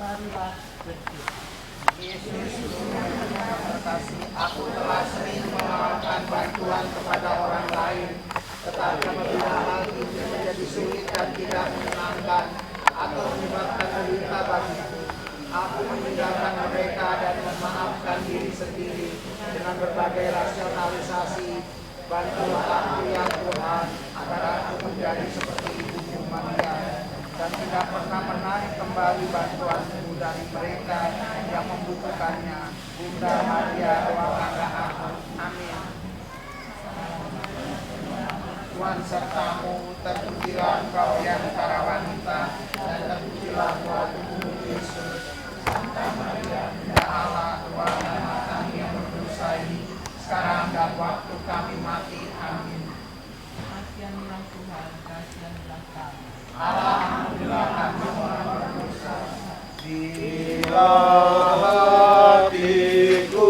Marilah berdoa. Yesus, aku telah sering menawarkan bantuan kepada orang lain, tetapi apabila hal itu menjadi sulit dan tidak menyenangkan atau menyebabkan derita bagiku, aku meninggalkan mereka dan memaafkan diri sendiri dengan berbagai rasionalisasi. Bantulah aku ya Tuhan, agar aku menjadi seperti ibuku Maria dan tidak pernah menarik kembali bantuanmu dari mereka yang membutuhkannya. Bunda Maria, doakanlah aku. Amin. Tuhan sertamu, terpujilah engkau di antara wanita, dan terpujilah buah tubuhmu Yesus. Santa Maria, Bunda Allah, doakanlah kami yang berdosa ini, sekarang dan waktu kami mati. Amin. Kasihanlah Tuhan, kasihanlah kami. Alhamdulillah kami orang berdosa. Bila hatiku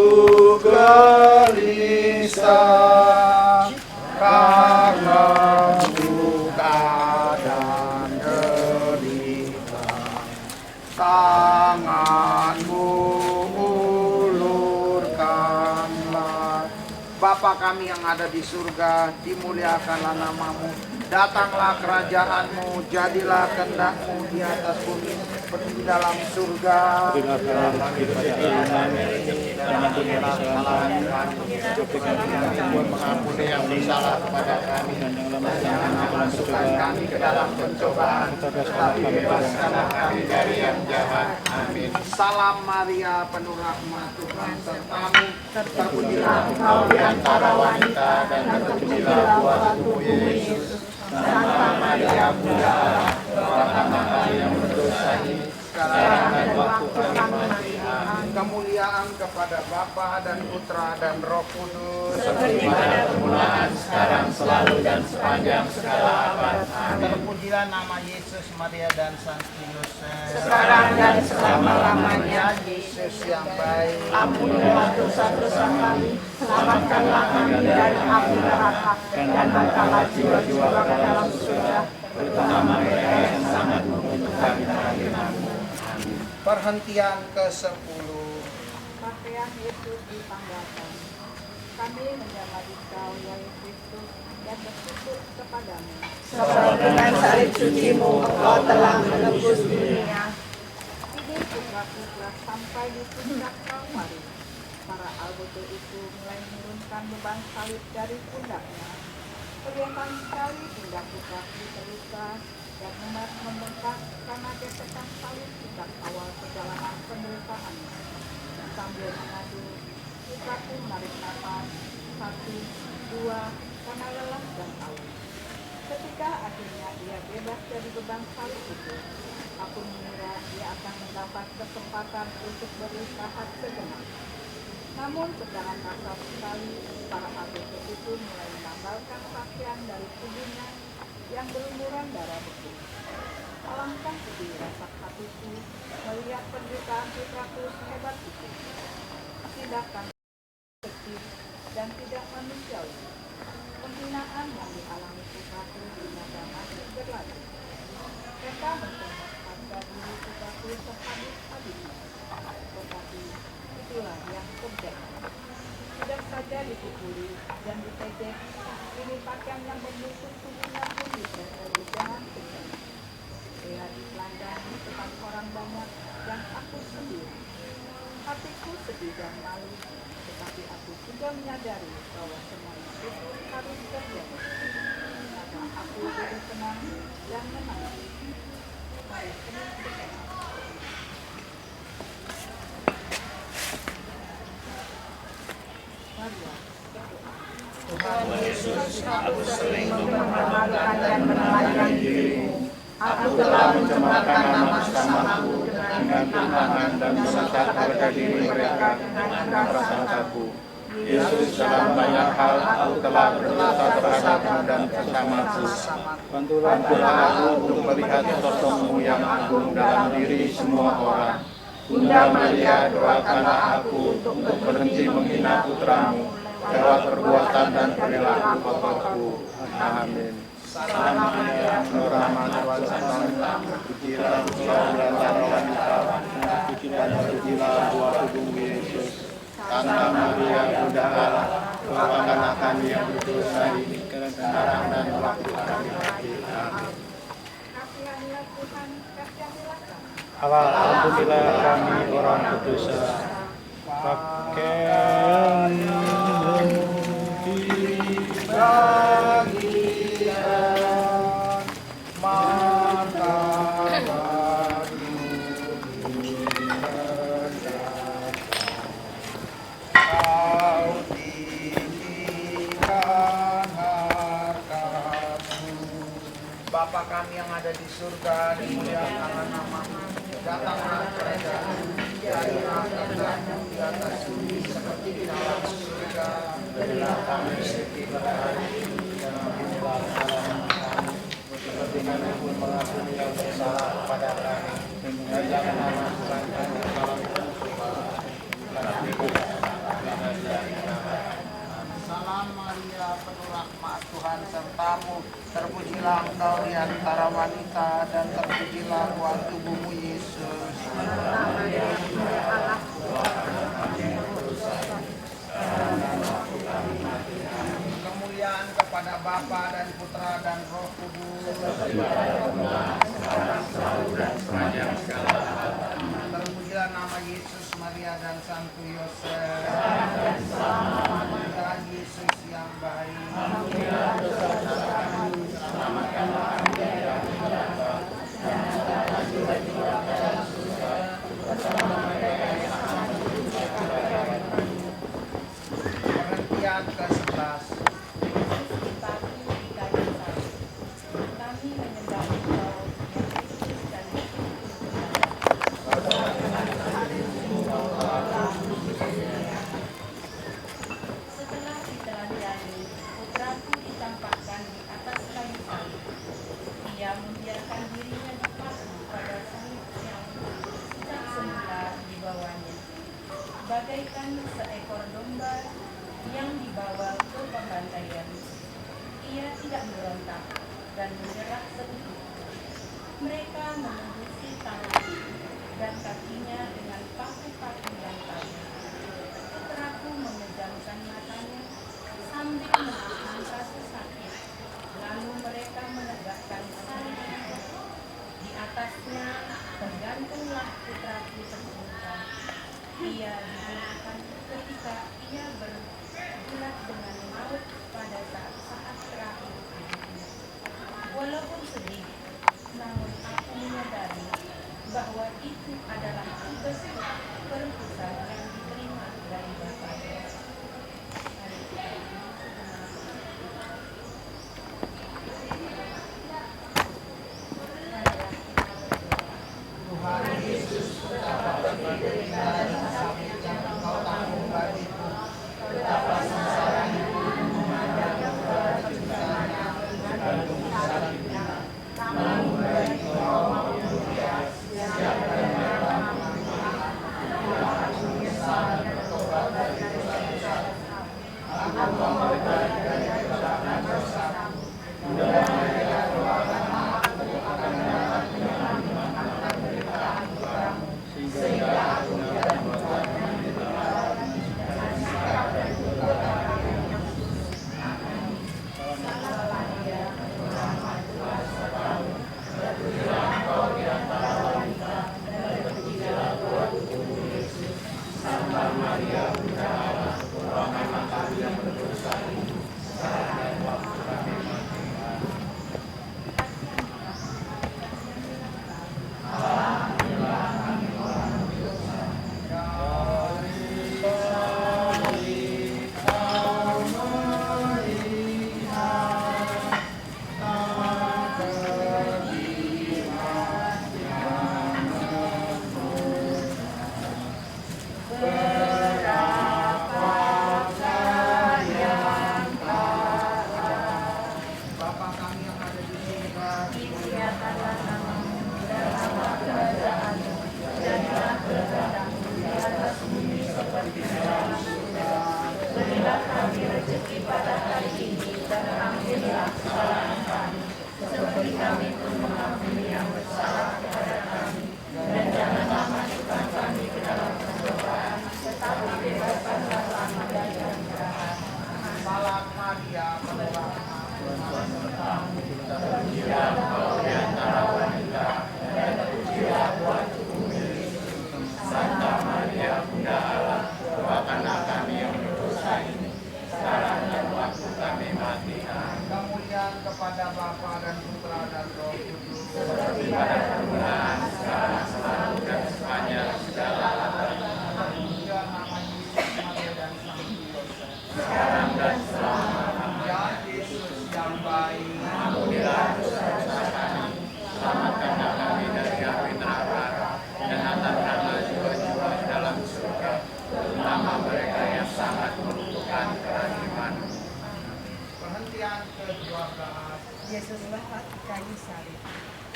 gelisah karena duka dan derita, tanganmu ulurkanlah. Bapa kami yang ada di surga, dimuliakanlah namamu. Datanglah kerajaanmu, jadilah kehendakmu di atas bumi seperti di dalam surga. Berilah kami pada kami, dan ampunilah kesalahan kami, Mengampuni yang bersalah kepada kami, dan janganlah jangan masukkan kami ke dalam pencobaan, tetapi bebaskanlah kami dari yang jahat. Amin. Salam Maria, penuh rahmat, Tuhan sertamu. Terpujilah engkau di antara wanita, dan terpujilah buah tubuhmu Yesus. Santa Maria, Bunda Allah, doakanlah kami yang berdosa ini, sekarang dan waktu kami mati. Amin. Kemuliaan kepada Bapa dan Putra dan Roh Kudus. Seperti pada permulaan, sekarang, selalu, dan sepanjang segala abad. Amin. Terpujilah nama Yesus, Maria dan Santi Yosef. Sekarang dan selama-lamanya. Yesus yang baik. Ampunilah dosa-dosa kami, selamatkanlah kami dari api neraka, dan angkatlah jiwa-jiwa ke dalam surga, terutama mereka yang sangat membutuhkan kehadiran-Mu. Perhentian ke-10. Pakaian Yesus ditanggalkan. Kami menjamah Dikau, ya Kristus, dan bersujud kepadamu. Sebab dengan salib suci-Mu, Engkau telah menebus dunia. Ini putraku telah sampai di puncak Kalvari. Para algojo itu mulai menurunkan beban salib dari pundaknya. Kelihatan sekali pundak putraku terluka dan membengkak karena gesekan salib sejak awal perjalanan penderitaannya. Sambil mengadu, putraku menarik nafas, 1, 2, karena lelah dan haus. Ketika akhirnya dia bebas dari beban salib itu, aku mengira dia akan mendapat kesempatan untuk beristirahat sejenak. Namun secara kasar sekali, para algojo itu mulai menambahkan pakaian dari tubuhnya yang berlumuran darah beku. Alangkah sedih rasa hatiku melihat penderitaan putraku sehebat itu. Tindakan kecil dan tidak manusiawi. Penghinaan yang dialami putraku ternyata masih berlanjut. Mereka mencemooh harga diri putraku sehabis-habisnya. Tetapi itulah yang terjadi. Tidak saja dipukuli dan ditejek, ini pakaian yang membungkus tubuhnya pun ditempeli dengan kejam. Dia ditelanjang di depan orang banyak dan aku sendiri. Hatiku sedih dan malu, tetapi aku juga menyadari bahwa semua itu harus terjadi. Maka aku jadi tenang dan menangis. Mari kita berdoa. Maria, berdoa. Tuhan Yesus, aku sering mempermalukan dan menelankan dirimu. Aku telah mencemarkan nama sesamaku dengan timbangan dan merusak harga diri mereka dengan prasangkaku. Yesus, dalam banyak hal aku telah berdosa terhadapmu dan sesamaku. Bantulah aku untuk melihat sosokmu yang agung dalam diri semua orang. Bunda Maria, doakanlah aku untuk berhenti menghina putramu lewat perbuatan dan perilaku kotorku. Amin. Salam Maria, penuh rahmat Tuhan sertamu, terpujilah engkau di antara wanita, dan terpujilah buah tubuhmu Santa Maria Bunda Allah, doakan kami yang berdosa ini sekarang dan waktu kami mati. Amin. Kasihanilah Tuhan, kasihanilah kami. Allah, ampunilah kami orang berdosa. Pakaian Bagian martabat Kau tinggikan harta-Mu. Bapa kami yang ada di surga, dimuliakanlah nama-Mu. Datanglah kerajaan-Mu, jadilah kehendak-Mu di atas bumi seperti di dalam surga. Berilah kami setiap hari dan ampunilah kesalahan kami, seperti kami pun mengampuni yang bersalah kepada kami. Dan janganlah masukkan kami ke dalam pencobaan, tetapi Salam Maria, penuh rahmat, Tuhan sertamu. Terpujilah engkau di antara wanita, dan terpujilah buah tubuhmu, Yesus. Kemuliaan kepada Bapa dan Putra dan Roh Kudus. Terpujilah nama Yesus, Maria dan Santo Yosef. Dan Yesus yang baik. Pengertian ke-11. Pagi di kayu salib, kami menyembah Engkau yang kudus dan setelah diteladani, putraku ditampakkan di atas kayu salib. Ia membiarkan dirinya dipaku pada salib yang tak semula di bawahnya, bagaikan seekor domba yang dibawa ke pembantaian. Ia tidak memberontak dan menyerah sekutu. Mereka menembuskan tangan dan kakinya dengan paku-paku yang tajam. Putraku memejamkan matanya sambil menahan rasa sakit. Lalu mereka menegakkan salib itu. Di atasnya tergantunglah putraku terbunuh. Ia dibunuhkan ketika ia bergulat dengan maut pada saat-saat terakhir hidupnya. Walaupun sedih, namun aku menyadari bahwa itu adalah tugas perebusan yang diterima dari Bapaknya. Tuhan Yesus, betapa penderitaan sakit yang Engkau tanggung bagiku, betapa sengsara itu memandang berat cintanya dan sakitnya. Namun bagi Engkau mulia, siap dan memang aku menyesal dan bertobat dari dosa-dosaku. Aku memperbaiki dari dosa-dosaku. Bunda Maria, doakan aku akan dapat menerima penderitaan putramu, sehingga aku dapat berbuat penderitaan dan sikap dan perbuatan yang khusus. Salam Maria, berrahmat Tuhan sertamu. Terpujilah engkau di antara wanita, dan terpujilah buah tubuhmu Yesus. Santa Maria Bunda Allah, doakanlah kami yang berdosa ini, sekarang dan waktu kami mati. Bapa kami yang ada di surga, Dimuliakanlah namamu, datanglah kerajaanmu, jadilah kehendakmu di atas bumi seperti di dalam surga. Berilah kami rezeki pada hari ini, dan ampunilah kesalahan kami, seperti kami pun mengampuni yang bersalah kepada kami. Dan janganlah masukkan kami ke dalam pencobaan, tetapi bebaskanlah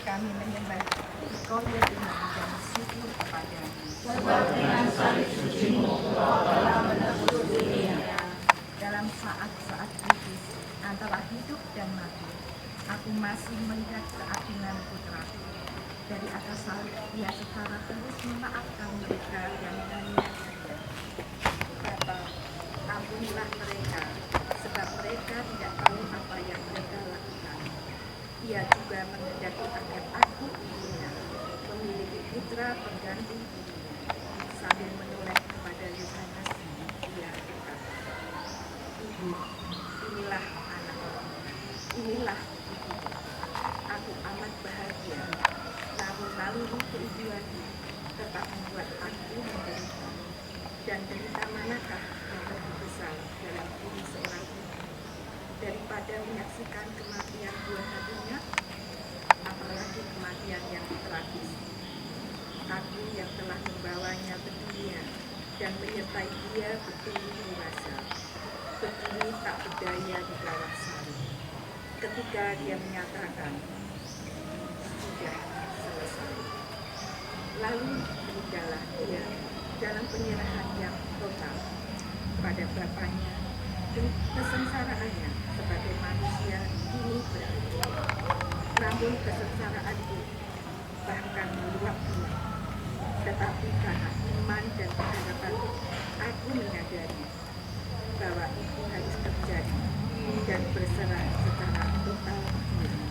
Kami menyembah Engkau ya Tuhan dan bersyukur kepadamu. Sebab dengan salib suci-Mu Engkau telah menebus dunia. Dalam saat-saat kritis antara hidup dan mati, aku masih melihat keagungan Putra-Ku. Dari atas salib Ia secara terus memaafkan mereka yang menganiaya. Bapa, ampunilah mereka, sebab mereka tidak tahu apa yang mereka lakukan. Ia juga menghendaki agar aku ibunya memiliki putra pengganti dirinya. Sambil menoleh kepada Yohanes, ia berkata, Ibu, inilah anakku, inilah ibu. Aku amat bahagia, namun naluri keibuanmu tetap membuat aku menderita. Dan derita manakah yang lebih besar dalam diri seorang ibu daripada menyaksikan kematian buah hatinya, apalagi kematian yang tragis. Aku yang telah membawanya ke dunia dan menyertai dia bertumbuh dewasa, begini tak berdaya di bawah salib. Ketika dia menyatakan, sudah selesai. Lalu meninggallah dia dalam penyerahan yang total pada Bapaknya, dan kesengsaraannya sebagai manusia ini berakhir. Namun kesengsaraan itu bahkan meluap-luap. Tetapi karena iman dan pengharapan, aku menyadari bahwa itu harus terjadi dan berserah secara total diri.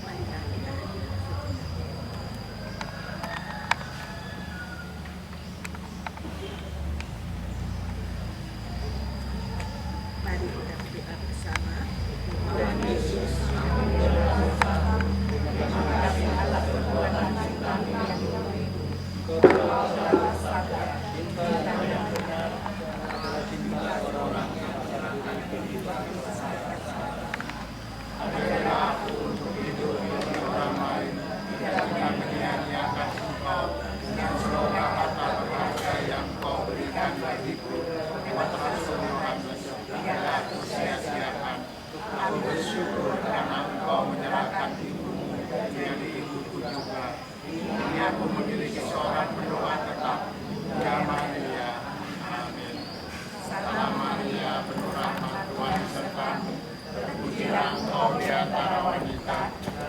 Marilah kita hadir sejenak. Mari kita berdoa bersama. Tuhan Yesus, Aku memiliki seorang pendoa tetap, Ya Maria. Amin. Salam Maria, penuh rahmat, Tuhan sertamu. Terpujilah engkau di antara wanita,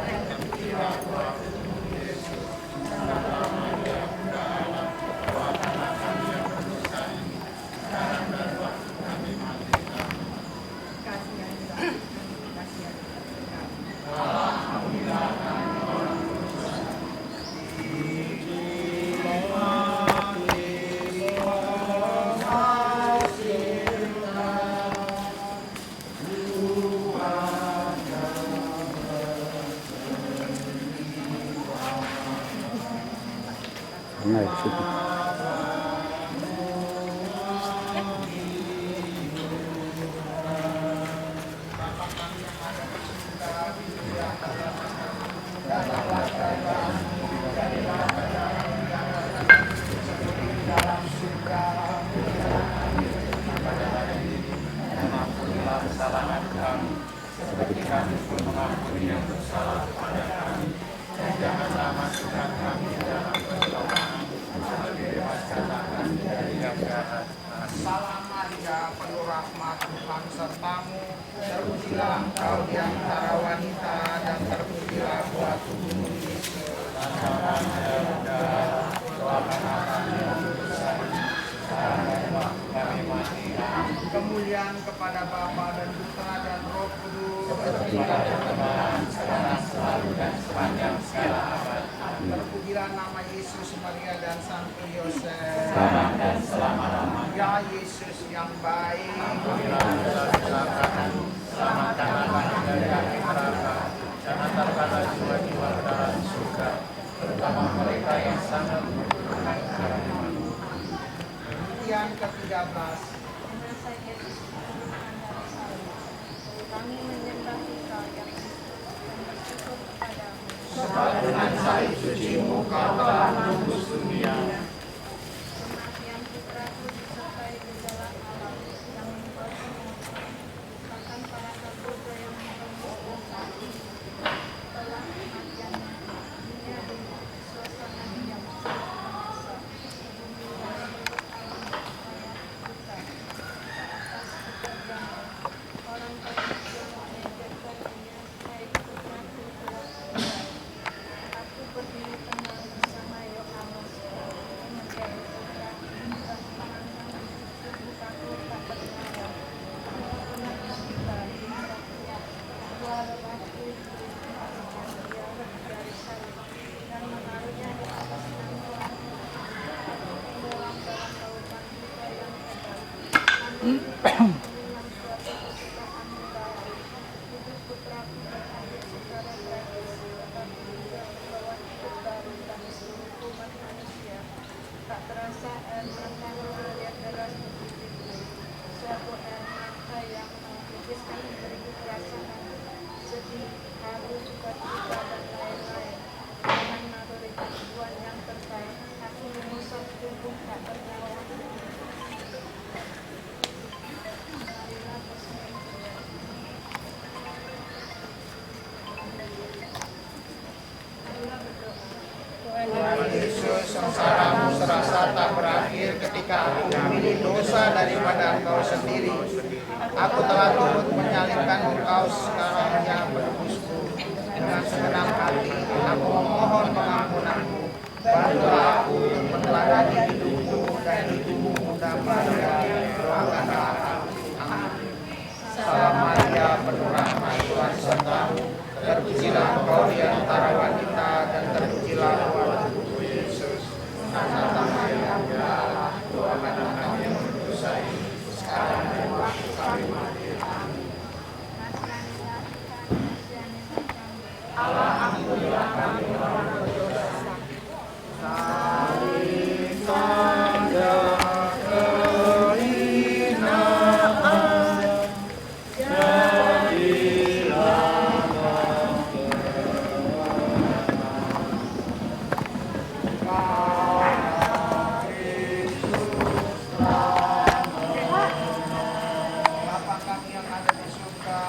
dan terpujilah buah tubuhmu Yesus. Santa Maria, Bunda Allah, doakanlah kami yang berdosa ini, sekarang dan waktu kami mati. Amin. Kasihanilah, kasihanilah kami. Alhamdulillah. Naik situ. Kesalahan kami, seperti kami pun mengampuni yang bersalah kepada kami, dan janganlah masukkan kami dalam pencobaan, tetapi bebaskanlah kami dari yang jahat. Salam Maria, penuh rahmat, Tuhan sertamu. Terpujilah engkau di antara wanita, dan terpujilah buah tubuhmu Yesus. Santa Maria, Bunda Allah, doakanlah kami yang berdosa ini, sekarang dan waktu kami mati. Kemuliaan kepada Bapa dan Putra dan Roh Kudus, seperti pada permulaan, sekarang, selalu, dan sepanjang segala abad. Terpujilah nama Yesus, Maria, dan Santo Yosef, sekarang dan selama-lamanya. Ya Yesus yang baik, ampunilah dosa-dosa kami, selamatkanlah kami dari api neraka, dan antarkanlah jiwa-jiwa ke dalam surga, terutama mereka yang sangat membutuhkan kerahimanmu. Kemuliaan ke-13. Kami menyembah Engkau yang dan bersyukur kepadamu. Sebab dengan salib suci-Mu Kau telah menembus dunia. Kematian Putra-Ku disertai gejala alam yang membuat bahkan para terpuja yang menembus dosa telah Tak terasa air mata mengalir deras begitu, suatu air mata yang menghembuskan memberiku perasaan sedih, haru, sukacita dan lain-lain. Dengan naluri kehidupan yang terbaik, aku mengusap tubuh tak bernyawa. Marilah bersemi. Marilah berdoa. Tuhan Yesus, sengsaramu serasa tak berakhir ketika aku memilih dosa daripada Engkau sendiri. Aku telah turut menyalibkan Engkau sekarang yang menebusku. Dengan segenap hati, aku memohon pengampunanmu. Bantulah aku untuk meneladani hidupku dan hidupmu damai. Doakanlah aku. Amin. Salam Maria, penuh rahmat, Tuhan sertamu. Terpujilah Engkau di antara wanita dan terpujilah buah tubuhmu Yesus. Santa Maria, ya Allah, doakanlah kami yang berdosa ini, sekarang dan waktu kami mati. Amin. Allah, ampunilah kami orang berdosa. Saling tanda kehinaan, jadilah Bapa kami yang ada di surga,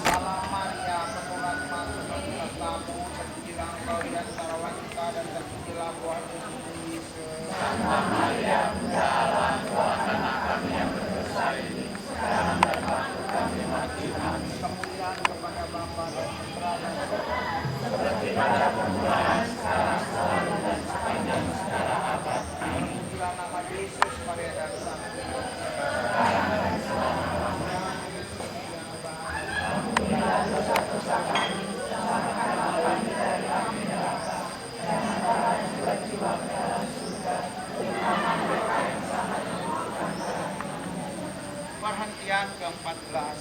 Salam Maria, penuh rahmat, Tuhan sertamu, terpujilah Engkau di antara wanita dan terpujilah buah tubuhmu Yesus. Santa Maria, Bunda Allah, doakanlah kami yang berdosa ini, sekarang dan waktu kami mati. Amin. Kemuliaan kepada Bapa dan Putra dan Roh Kudus, seperti pada permulaan, sekarang, selalu dan sepanjang segala abad. Amin. Terpujilah nama Yesus, Maria dan Santo Yosef. Sekarang dan selama-lamanya. Ampunilah dosa-dosa kami, selamatkanlah kami dari api neraka, dan hantarlah jiwa-jiwa ke dalam surga, terutama mereka yang sangat membutuhkan perhatian. Perhentian ke-14.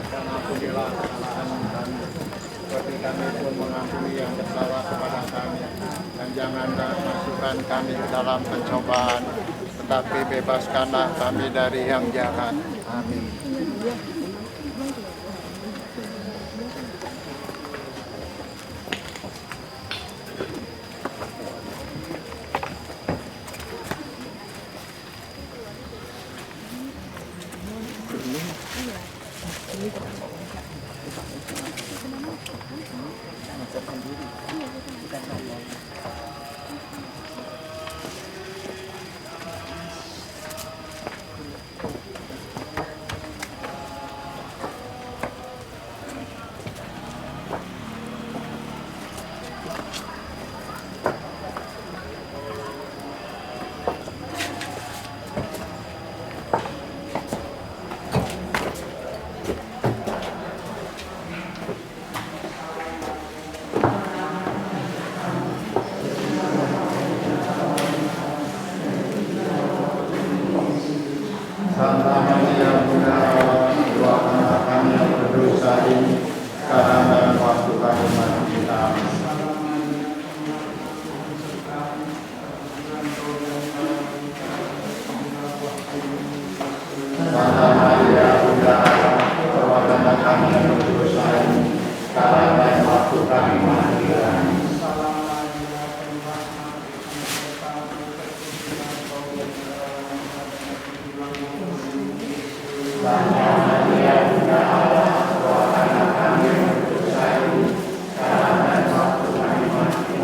Dan ampunilah kesalahan kami, seperti kami pun mengampuni yang bersalah kepada kami. Dan janganlah masukkan kami ke dalam pencobaan, tetapi bebaskanlah kami dari yang jahat. Amin. Santa Maria Bunda Allah, doakanlah kami yang berdosa ini, sekarang dan waktu kami mati kita. Santa Maria Bunda Allah, doakanlah kami yang berdosa ini, sekarang dan waktu kami mati kita. Santa Maria Bunda Allah, doakanlah kami yang berdosa ini, sekarang dan waktu kami mati.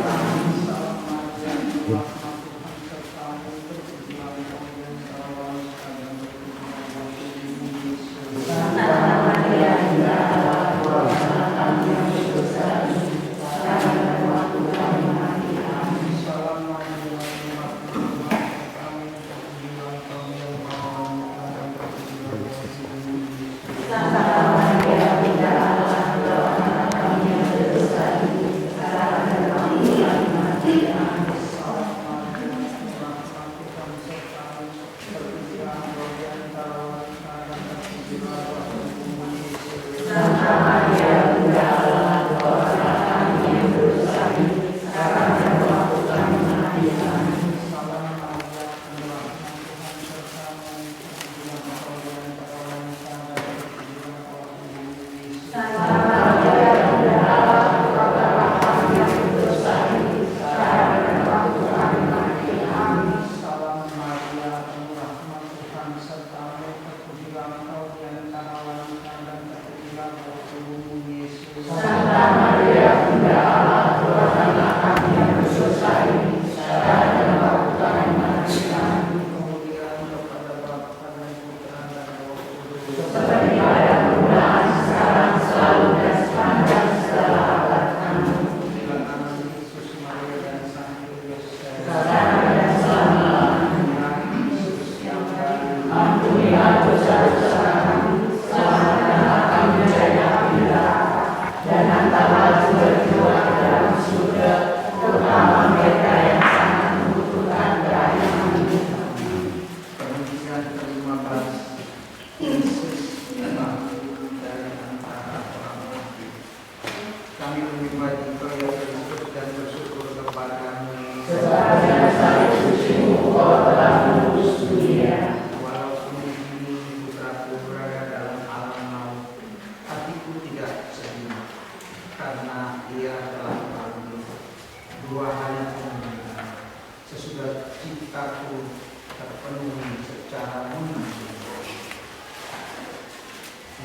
Santa Maria Bunda Allah, doakanlah kami yang berdosa ini, sekarang dan waktu kami mati.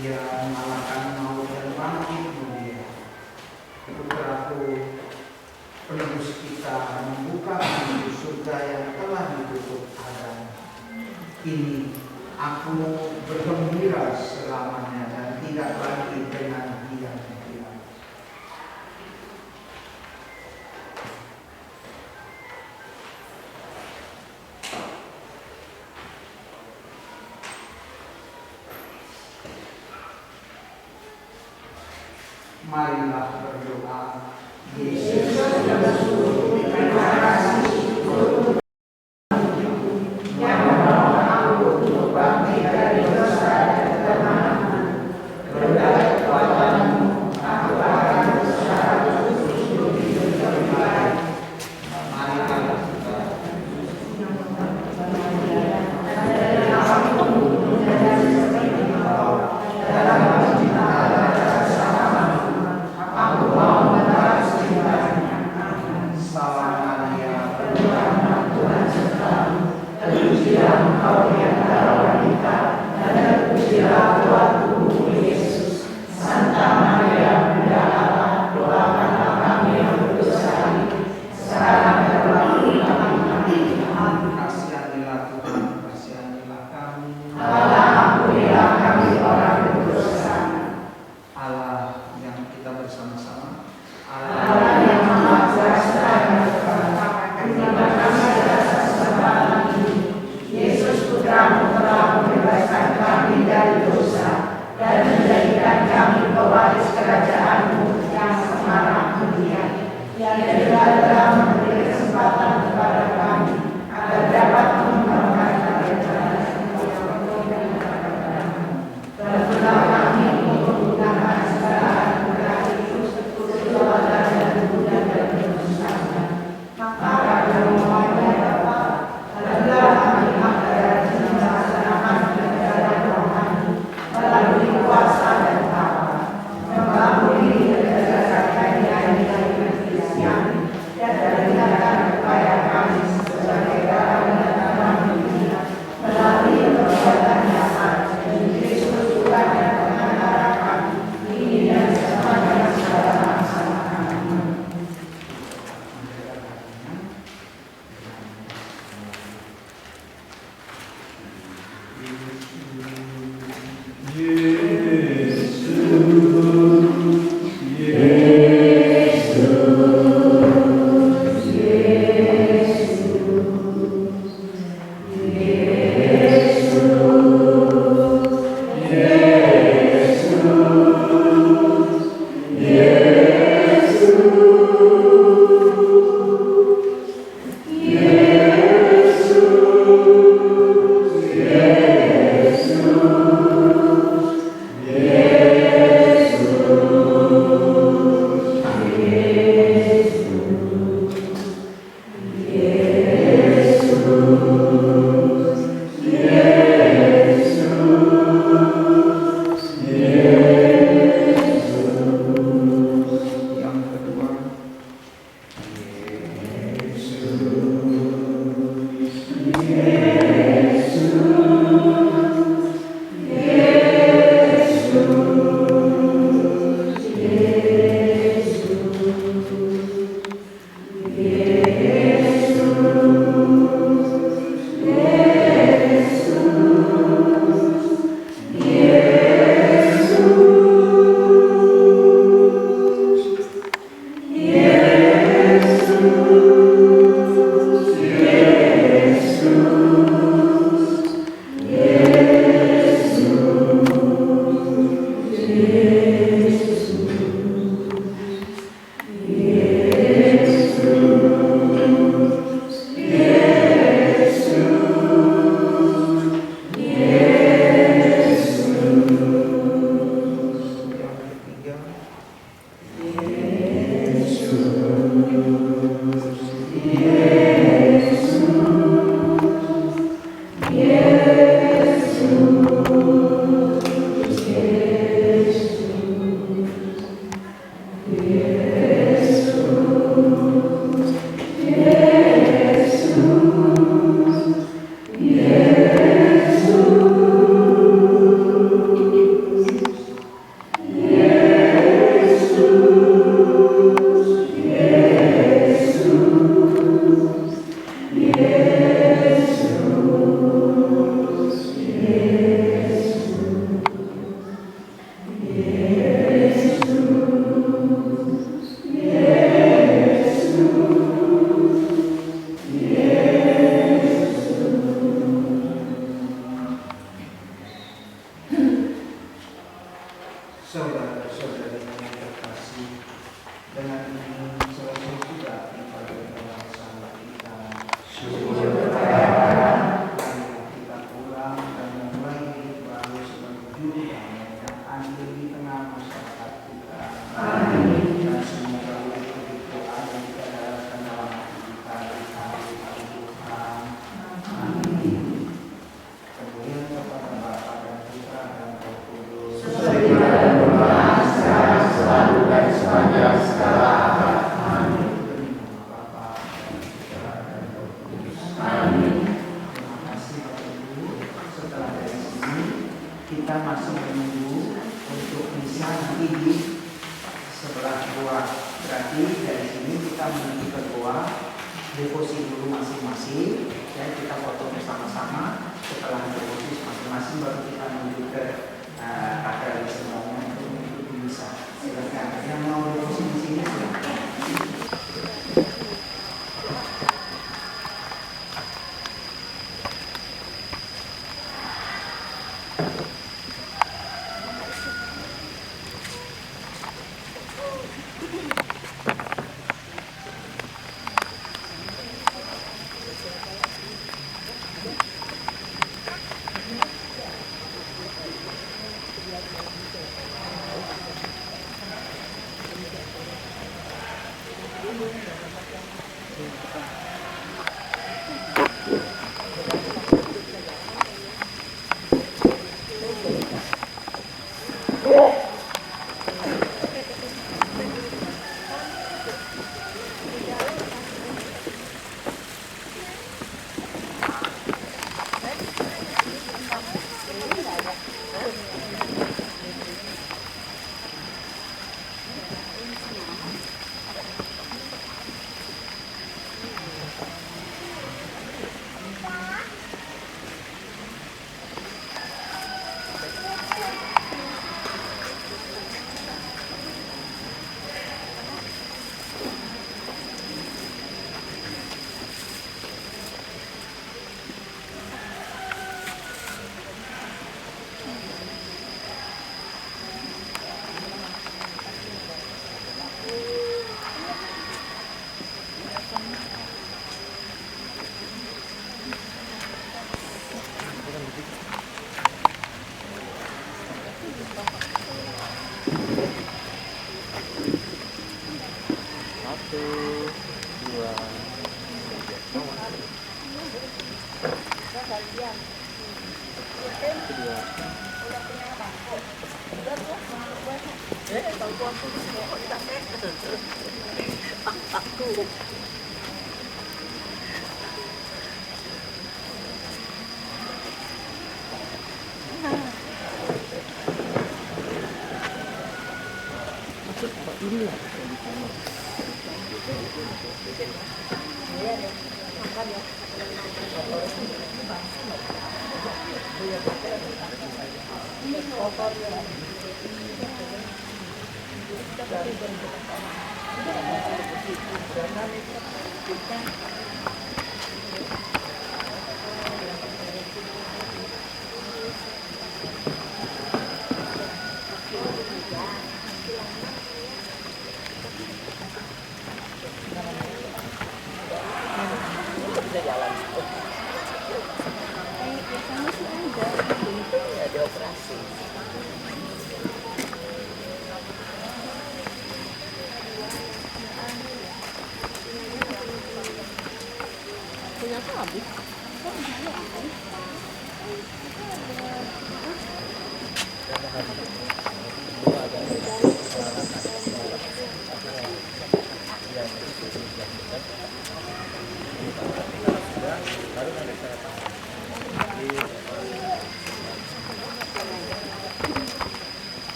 Dia mengalahkan maut dan bangkit kemudian. Putraku, penebus kita, membuka pintu surga yang telah ditutup Adam. Kini aku bergembira selamanya dan tidak lagi dengan diam-diam. Marilah berdoa. Yesus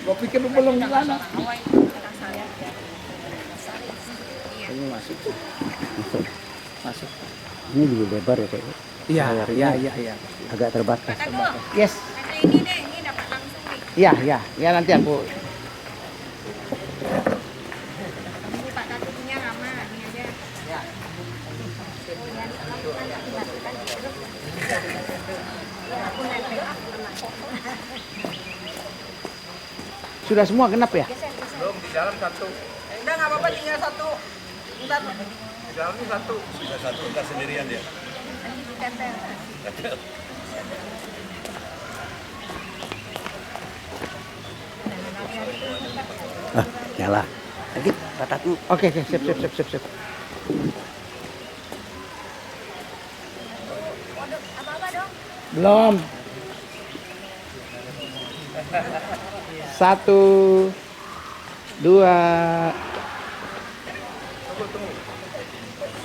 Gua pikir lu belum di sana. Ini masuk. Masuk. Ini juga lebar ya Pak? Iya, Layarnya iya. agak terbatas. Yes. Ini deh, ini dapat langsung nih. Iya. Ya nanti aku Pak Katu punya lama, ini aja. Ya. Aku nempel. sudah semua genap ya? Belum, di dalam satu. Udah nggak apa-apa, tinggal satu. Bentar. Di dalam ini satu. Sudah satu enggak sendirian dia. Nyala. Lagi batatmu. Oke, siap. Belum. 1, 2,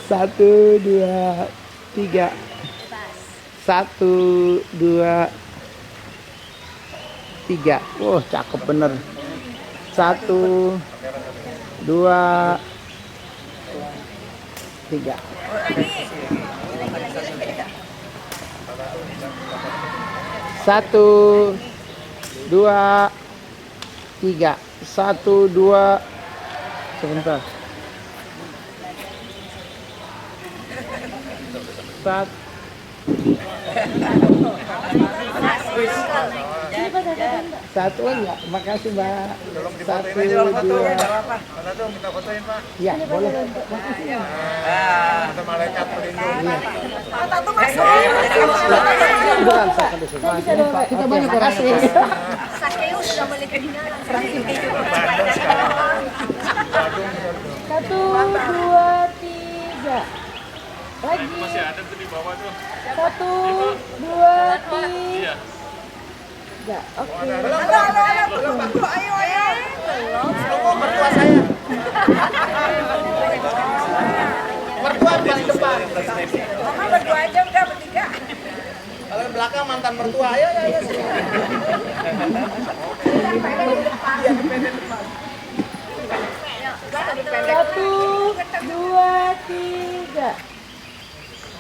1, 2, 3. 1, 2, 3. Wah, cakep bener. 1, 2, 3. Satu, dua, tiga. 1, 2. Sebentar. 1. Satu enggak? Makasih Mbak. Satu, dua. Satu minta fotoin Pak. Ya, boleh. Ada malaikat pelindung. Beneran saya akan disini. Kita banyak kasih. Sakeus sudah balik ke dinas. Satu, dua, tiga. Lagi. Masih ada tuh di bawah tuh. Satu, dua, tiga. Oke. Mertua saya. Mertua paling depan. Mama berdua aja udah bertiga. Kalau belakang mantan mertua, ayo. Satu, dua, tiga.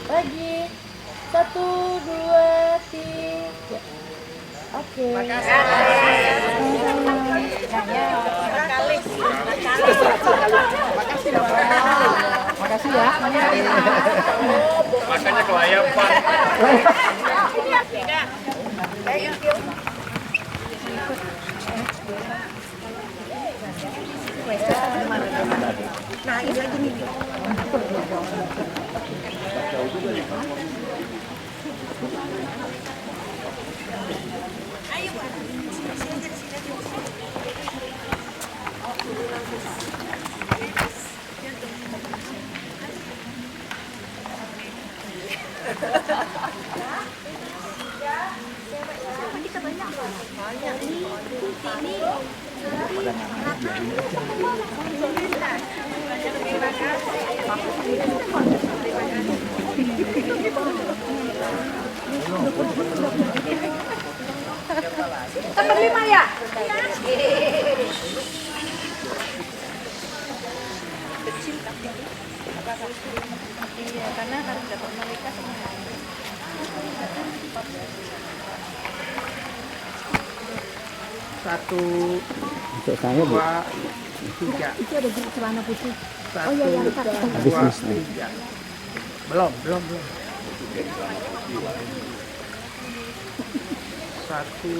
Lagi. Satu, dua, tiga. Oke. Makasih ya. Makanya kelayapan. Nah, ini lagi nih. Tambah 5 ya? Kecil tapi iya, karena harus dapat mereka semua. Satu, Untuk saya Bu. dua, tiga. Itu ada grup celana putih. Satu, Oh, iya, yang Habis dua, Mas. tiga. Belum. Satu,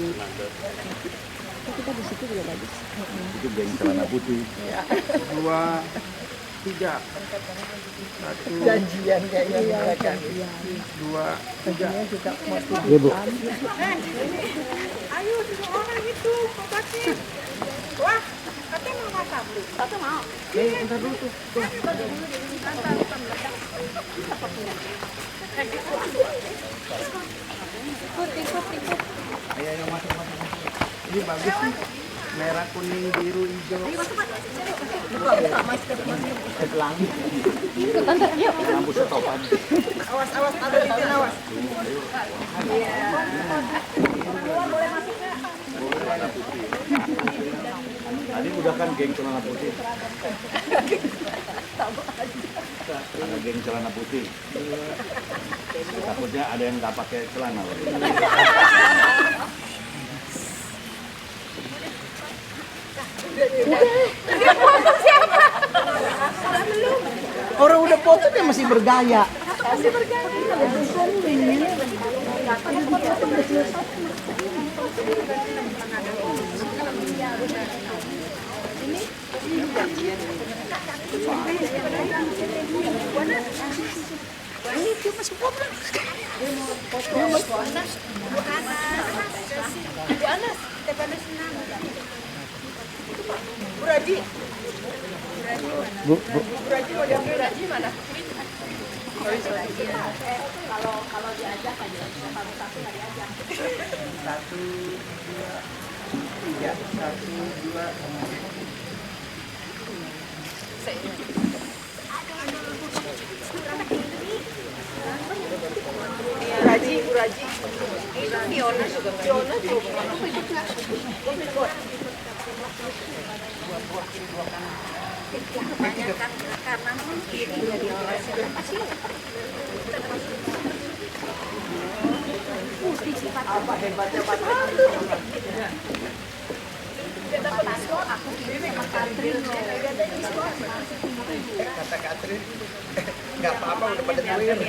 Kita di situ juga bagus. Itu geng celana putih. dua, tiga. Satu, Janjian kayaknya mereka. dua, tiga. Iya Bu. Ayo dua orang itu, obatnya. Wah, katanya mau makan. Satu mau. Ntar dulu tuh. Ikut. Ayo masuk. Ini bagus nih. Merah, kuning, biru, hijau. Awas, ada di sini, awas. Tadi udah kan geng celana putih. Ada geng celana putih. Takutnya ada yang nggak pakai celana. Orang udah foto dia masih bergaya. Bu. Satu, dua, tiga. Satu, dua, Raji. Itu Fiona juga. Kebanyakan karena mungkin jadi orang siapa sih? Apa hebatnya Pak? Aku kira sama Katrin loh. kata Katrin. Nggak apa-apa, udah pada duit.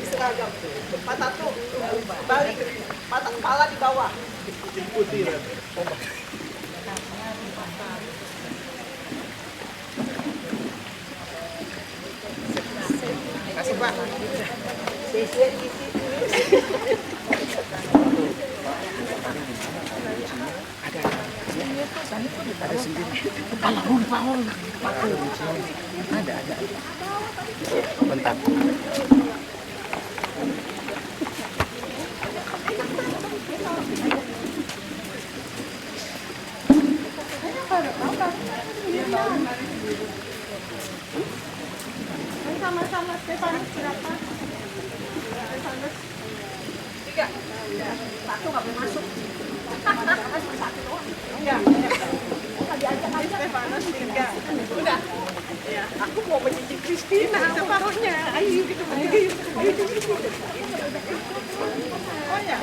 Seragam. Patah tuh balik, patah kepala di bawah. Putih lah. Kasih Pak. Bentar. Sama-sama Stefanus berapa? Stefanus 3. Satu nggak boleh masuk. Satu doang. Enggak. Diajak aja. Stefanus 3. Udah. Ya, aku mau menyicip Kristina separuhnya. Ayo gitu. Oh ya.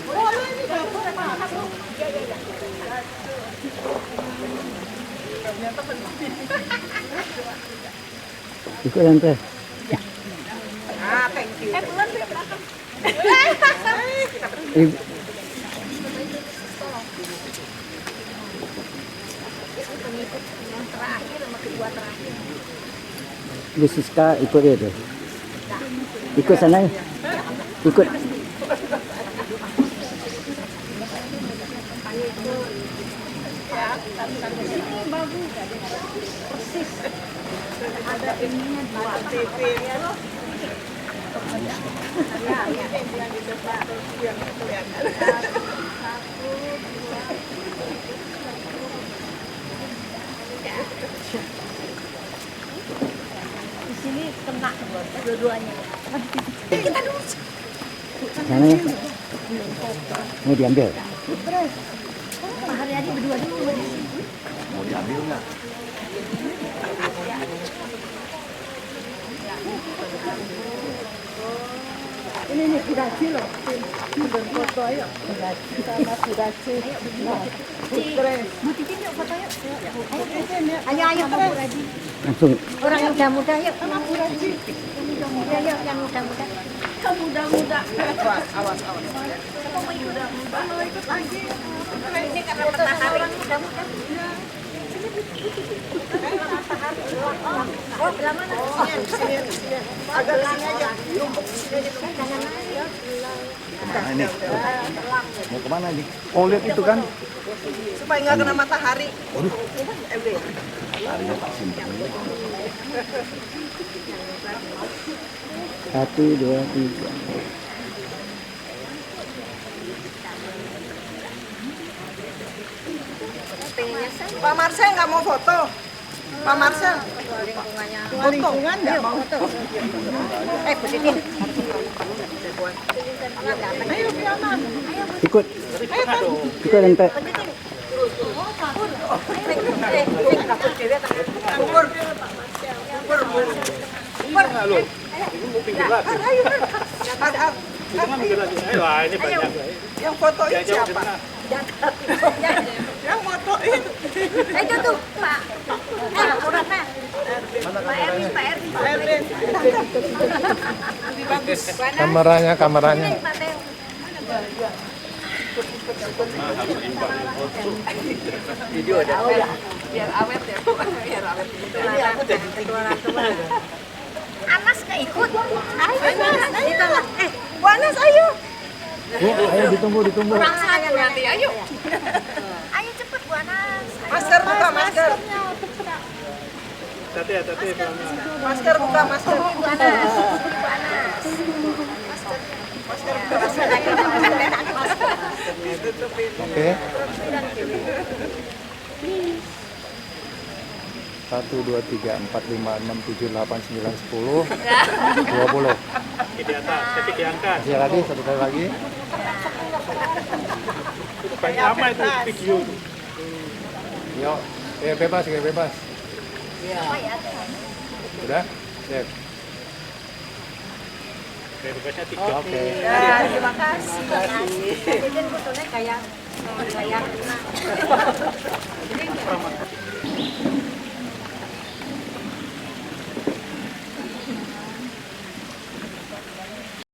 Oh, ini dapur Pak. Ternyata penting. Ikut tante. Ah, thank you. Bulan di belakang. Ibu. Pengikut yang terakhir sama kedua terakhir. Bu Siska ikut dia tuh. Ikut sana ya. Ikut. Ini bagus, persis. Ada ininya dua TV ya loh. Ya, yang di depan yang kelihatan. 1, 2. Di sini kena dua-duanya. Kita dulu. Sana ya. Mau diambil. Pak Haryadi berdua dulu. Mau diambil nggak? Ini nih Kuraci loh. Ambil foto ayo. Sama Kuraci. Bu Titin yuk foto yuk. Ayo sama Kuraci. Langsung. Orang yang muda-muda yuk sama Kuraci. Muda yuk yang muda-muda. Yang muda-muda. Awas. Kamu mau ikut? Mau ikut lagi. Ini karena matahari orang muda-muda. Oh, belah mana? Sini. Agak sini aja. Lumpuk sini aja. Kemana nih? Mau kemana nih? Oh, lihat itu kan. Supaya nggak kena matahari. Waduh, Udah. tarinya tak simpen dulu. 1, 2, 3. Pak Marcel nggak mau foto. Pak Marcel. Lingkungan nggak mau foto. Bu Titin. Ayo Fiona. Ikut. Ikut tante. Ini banyak. Yang fotoin siapa? Yang fotoin. Itu tuh Pak. Uratnya. Pak Erwin. Pak Erwin. Lebih bagus. Kameranya. Pak Teo. Video ada. Biar awet ya. Biar awet. Ini aku jadi keluaran. Anas nggak ikut. Ayo. Bu Anas ayo. Bu, ayo ditunggu. Kurang satu nanti. Ayo. Ayo cepet Bu Anas. Masker buka masker. Hati. Masker buka masker. Bu Anas. Bu Anas. Masker buka masker. Oke. 1, 2, 3, 4, 5, 6, 7, 8, 9, 10, 20. Di atas, tapi diangkat. Masih lagi, satu kali lagi. Banyak apa itu video? Yuk, bebas. Udah? Sip. Requestnya 3. Oke. Ya, terima kasih. Jadi fotonya kayak